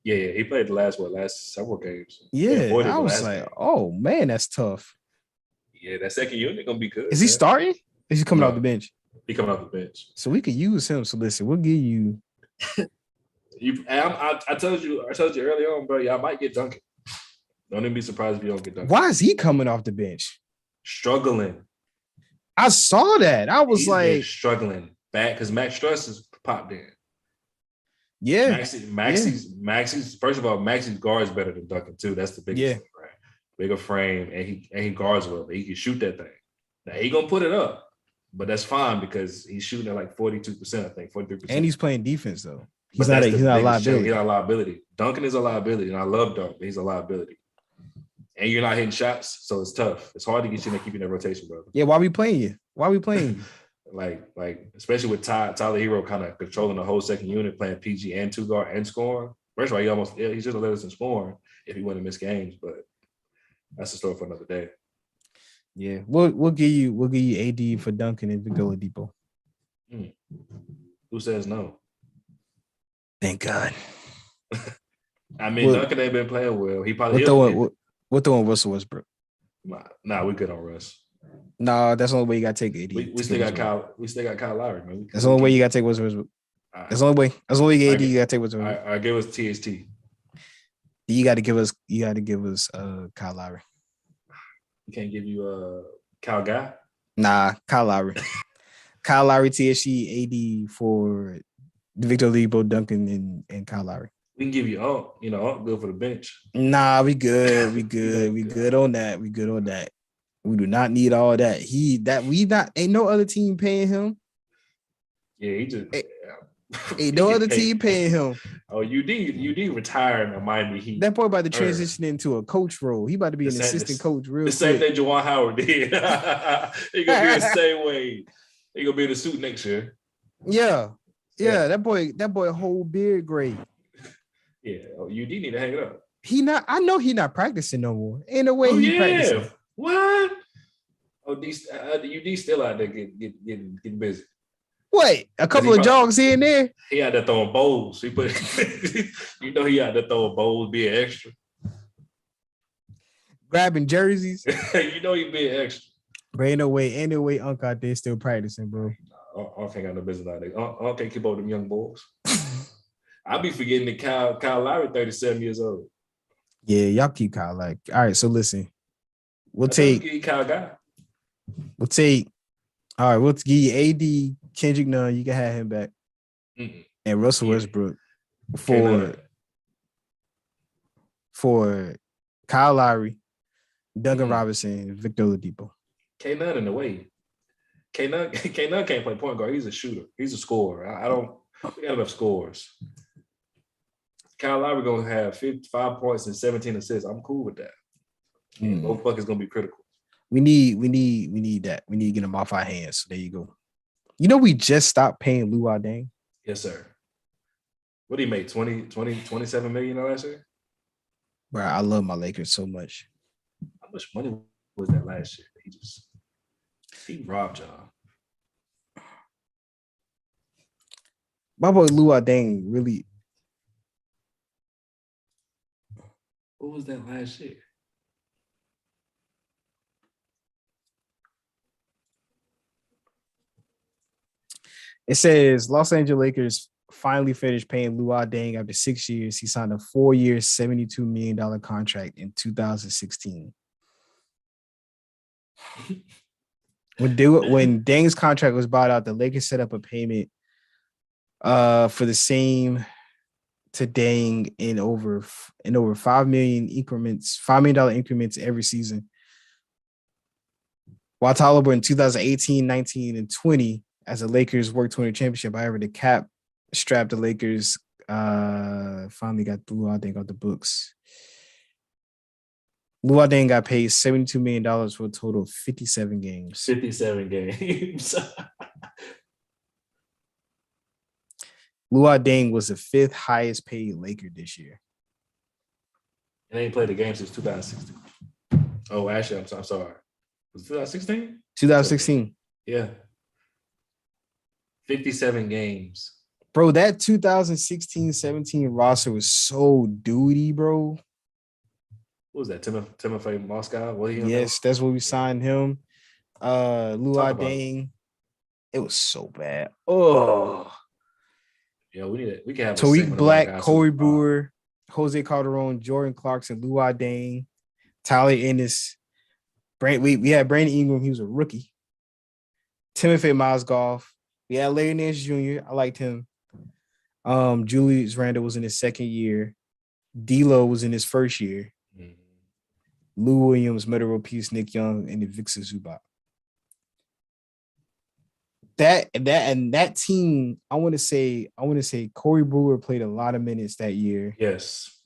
Yeah, he played the last several games. Yeah, I was like, oh man, that's tough. Yeah, that second unit gonna be good. Is he starting? Is he coming off the bench? He coming off the bench. So we could use him. So listen, we'll give you. I told you early on, bro. Y'all might get Duncan. Don't even be surprised if you don't get Duncan. Why is he coming off the bench? Struggling. I saw that. I was struggling back because Max Struss is popped in. Yeah. Maxi's first of all, Maxi's guard is better than Duncan too. That's the biggest thing, right? Bigger frame, and he guards well. He can shoot that thing. Now he gonna put it up, but that's fine because he's shooting at like 42%, I think, 43%. And he's playing defense though. He's not a liability. He's not a liability. Duncan is a liability, and I love Duncan. He's a liability. and you're not hitting shots, so it's tough. It's hard to get you in there keeping that rotation, brother. Yeah, why we playing you? Why we playing you? like especially with Tyler Hero kind of controlling the whole second unit, playing PG and two guard and scoring. First of all, he should have led us in scoring if he wouldn't miss games, but that's a story for another day. Yeah, we'll give you AD for Duncan and Victor Oladipo. Who says no? Thank God. I mean, Duncan ain't been playing well. He probably we're throwing Russell Westbrook. Nah, we good on Russ. Nah, that's the only way you gotta take AD. We still got Kyle. We still got Kyle Lowry, man. That's the only way you gotta take Westbrook. That's the only way. That's the only way AD you gotta take Westbrook. I give us THT. You gotta give us Kyle Lowry. We can't give you Kyle Guy. Nah, Kyle Lowry. Kyle Lowry, THT, AD for Victor Oladipo, Duncan, and Kyle Lowry. We can give you Unc good for the bench. Nah, we good. We good. We good on that. We good on that. We do not need all that. Ain't no other team paying him. Yeah, he just ain't no other team paying him. Oh, UD retiring in Miami Heat. That boy about to transition into a coach role. He about to be an assistant coach real quick. The same thing Juwan Howard did. He gonna be the same way. He gonna be in the suit next year. Yeah. That boy whole beard gray. Yeah, UD need to hang it up. I know he not practicing no more. Ain't no way he practicing. What? Oh, UD still out there getting busy. What? A couple of jogs here and there? He out there throwing bowls. He out there throwing bowls, being extra. Grabbing jerseys. He being extra. But ain't no way Unc out there still practicing, bro. Unc ain't got no business out there. Unc can't keep up with them young boys. I be forgetting that Kyle Lowry 37 years old. Yeah, y'all keep Kyle. All right, so listen. We'll take Kyle Guy. We'll give you AD, Kendrick Nunn. You can have him back. And Russell Westbrook for Kyle Lowry, Duncan Robinson, Victor Oladipo. K-Nunn in the way. K-Nunn can't play point guard. He's a shooter. He's a scorer. We got enough scores. Kyle Lowry gonna have 55 points and 17 assists. I'm cool with that. Both buckets gonna be critical. We need that. We need to get him off our hands. So there you go. We just stopped paying Luol Deng. Yes, sir. What did he make? 27 million last year? Bro, I love my Lakers so much. How much money was that last year? He robbed y'all. My boy Luol Deng really. What was that last year? It says Los Angeles Lakers finally finished paying Luol Deng after 6 years. He signed a 4-year, $72 million contract in 2016. When Deng's contract was bought out, the Lakers set up a payment for the same to Deng in over $5 million increments every season. While Toliver in 2018, 19, and 20 as the Lakers worked to win a championship. However, the cap strapped the Lakers finally got Luol Deng off the books. Luol Deng got paid $72 million for a total of 57 games. 57 games. Luol Deng was the 5th highest paid Laker this year. And they ain't played the game since 2016. Oh, actually, I'm sorry. Was it 2016? 2016. Yeah. 57 games. Bro, that 2016-17 roster was so duty, bro. What was that? Timofey Moscow? Yes, that's where we signed him. Luol Deng. It was so bad. Oh. Yeah, we can have Tariq Black, Corey Brewer, Jose Calderon, Jordan Clarkson, Luol Deng, Tyler Ennis. We had Brandon Ingram. He was a rookie. Timothy Mozgov. We had Larry Nance Jr. I liked him. Julius Randle was in his second year. D'Lo was in his first year. Lou Williams, Metal Peace, Nick Young, and the Victor Zubac. That team, I want to say Corey Brewer played a lot of minutes that year. Yes.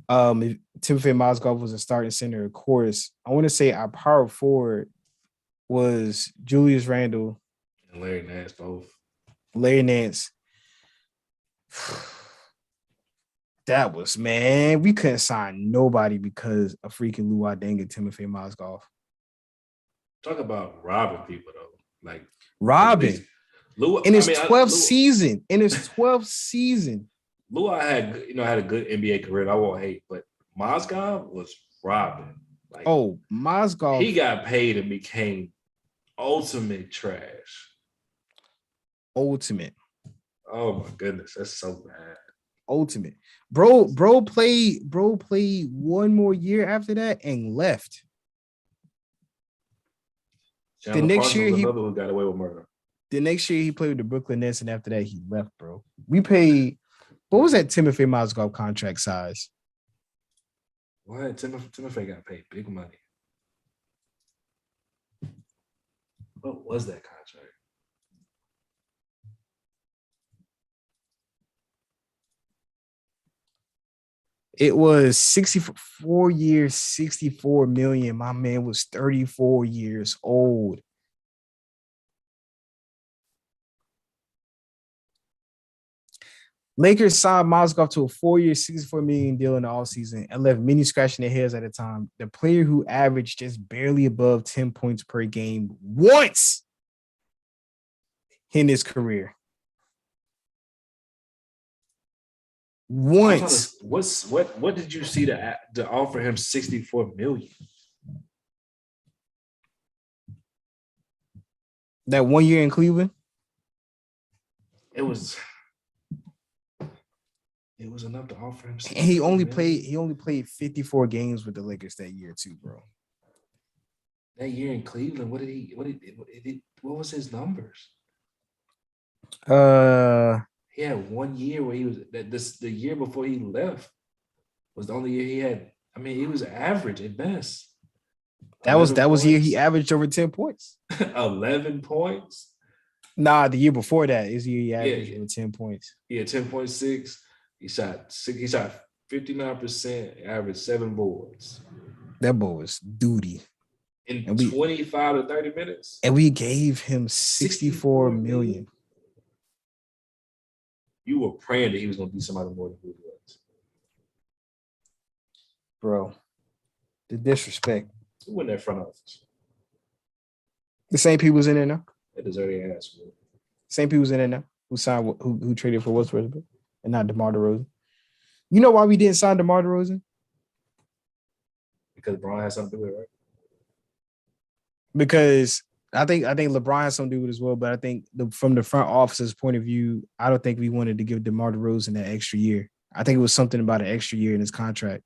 If Timothy Mozgov was a starting center, of course. I want to say our power forward was Julius Randle, And Larry Nance both. Larry Nance. That was, man, we couldn't sign nobody because of freaking Lou Deng and Timothy Mozgov. Talk about robbing people though. Like at least Robin Lou. in I his mean, 12th Lou, season. In his 12th season. Lou had a good NBA career. I won't hate, but Mozgov was robbing. Like Oh, Mozgov. he got paid and became ultimate trash. Ultimate. Oh my goodness, that's so bad. Ultimate. Bro played one more year after that and left. Chandler Parsons was another who got away with murder. The next year he played with the Brooklyn Nets, and after that he left, bro. We paid, what was that Timothy Mozgov contract size? What? Timothy got paid big money. What was that contract? It was 64 years, 64 million. My man was 34 years old. Lakers signed Mozgov to a 4-year, $64 million deal in the offseason and left many scratching their heads at the time. The player who averaged just barely above 10 points per game once in his career. Once. What did you see to offer him 64 million? That 1 year in Cleveland? It was enough to offer him. And he only played 54 games with the Lakers that year too, bro. That year in Cleveland, what was his numbers? He had 1 year where he was the year before he left was the only year he had. I mean, he was average at best. That was the year he averaged over 10 points. 11 points. Nah, the year before that is the year he averaged over 10 points. Yeah, 10.6. He shot 59%, averaged 7 boards. That boy was duty. In 25 to 30 minutes. And we gave him 64 million. You were praying that he was going to be somebody more than who he was. Bro, the disrespect. Who in that front office? The same people was in there now. They deserve their ass. Bro. Same people was in there now who traded for Westbrook and not DeMar DeRozan. You know why we didn't sign DeMar DeRozan? Because Bron has something to do with it, right? Because I think LeBron has something to do with it as well, but I think from the front office's point of view, I don't think we wanted to give DeMar DeRozan that extra year. I think it was something about an extra year in his contract.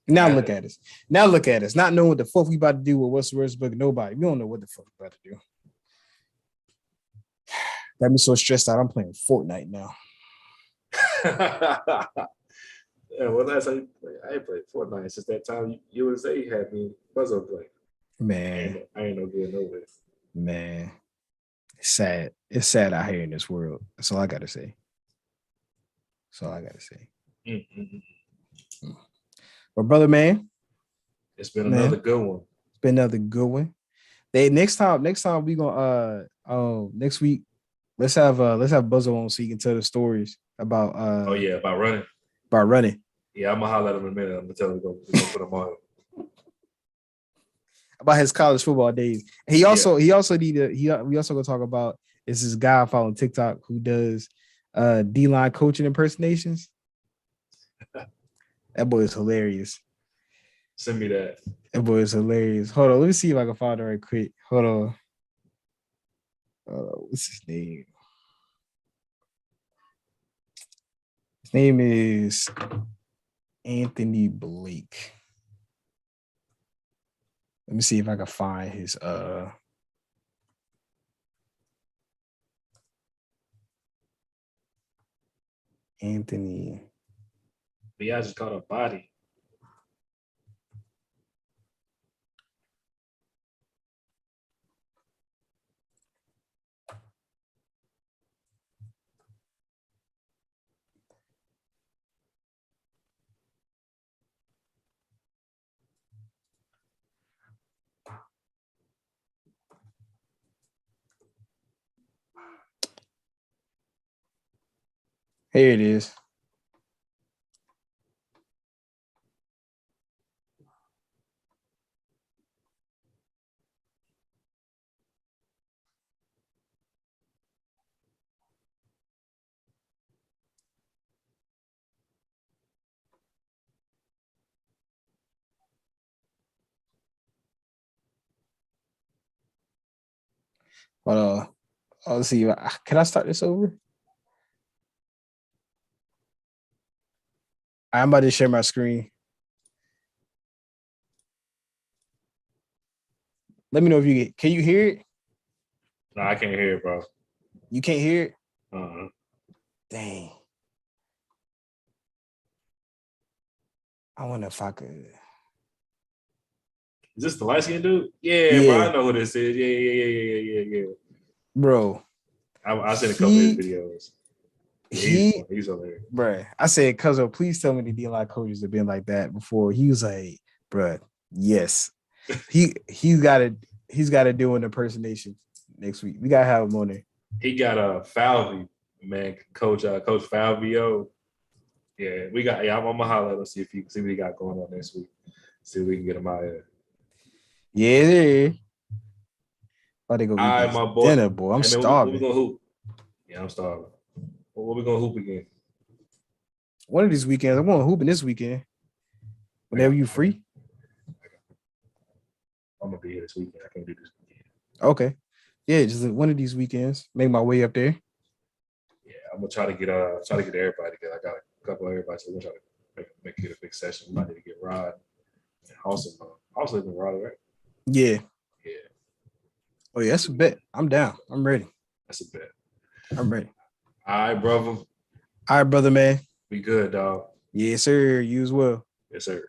Now look at us. Not knowing what the fuck we about to do with Westbrook. Nobody. We don't know what the fuck we about to do. Got me so stressed out. I'm playing Fortnite now. Yeah, well, last time I ain't played Fortnite since that time USA had me buzzer play. Man, I ain't no good nowhere. Man, it's sad. It's sad out here in this world. That's all I gotta say. Mm-hmm. But brother, man, it's been another good one. It's been another good one. Next time we gonna next week, let's have Buzzo on so he can tell the stories about about running. About running. Yeah, I'm gonna holler at him in a minute. I'm gonna tell him to go put him on. About his college football days. We also gonna talk about this guy following TikTok who does D-line coaching impersonations. That boy is hilarious. Send me that. That boy is hilarious. Hold on, let me see if I can find it right quick. Hold on. What's his name? His name is Anthony Blake. Let me see if I can find his Anthony. B.I. just caught a body. Here it is. But let's see. Can I start this over? I'm about to share my screen. Let me know if you can you hear it? No, I can't hear it, bro. You can't hear it? Uh-huh. Dang. I wonder if I could. Is this the light skin dude? Yeah, bro. I know who this is. Yeah. Bro. I seen a couple of his videos. Yeah, he's hilarious. Bruh, I said, Cuzzo, please tell me the D-line coaches have been like that before. He was like, bruh, yes. he's gotta do an impersonation next week. We gotta have him on there. He got a Falvey, man, Coach Falvio. Yeah, I'm gonna holler at him, see what he got going on next week. See if we can get him out here. Yeah. Oh, they go eat All right, this my boy. dinner, boy. I'm hey, man, starving. What we gonna hoop? Yeah, I'm starving. What we gonna hoop again? One of these weekends, I'm going hooping this weekend. Whenever you free. I'm gonna be here this weekend. I can't do this weekend. Okay. Yeah, just one of these weekends. Make my way up there. Yeah, I'm gonna try to get everybody together. I got a couple of everybody, so we're gonna try to make it a big session. We might need to get Rod and also live in Raleigh, right? Yeah. Yeah. Oh yeah, that's a bet. I'm down. I'm ready. That's a bet. I'm ready. All right, brother. All right, brother, man. Be good, dog. Yes, sir. You as well. Yes, sir.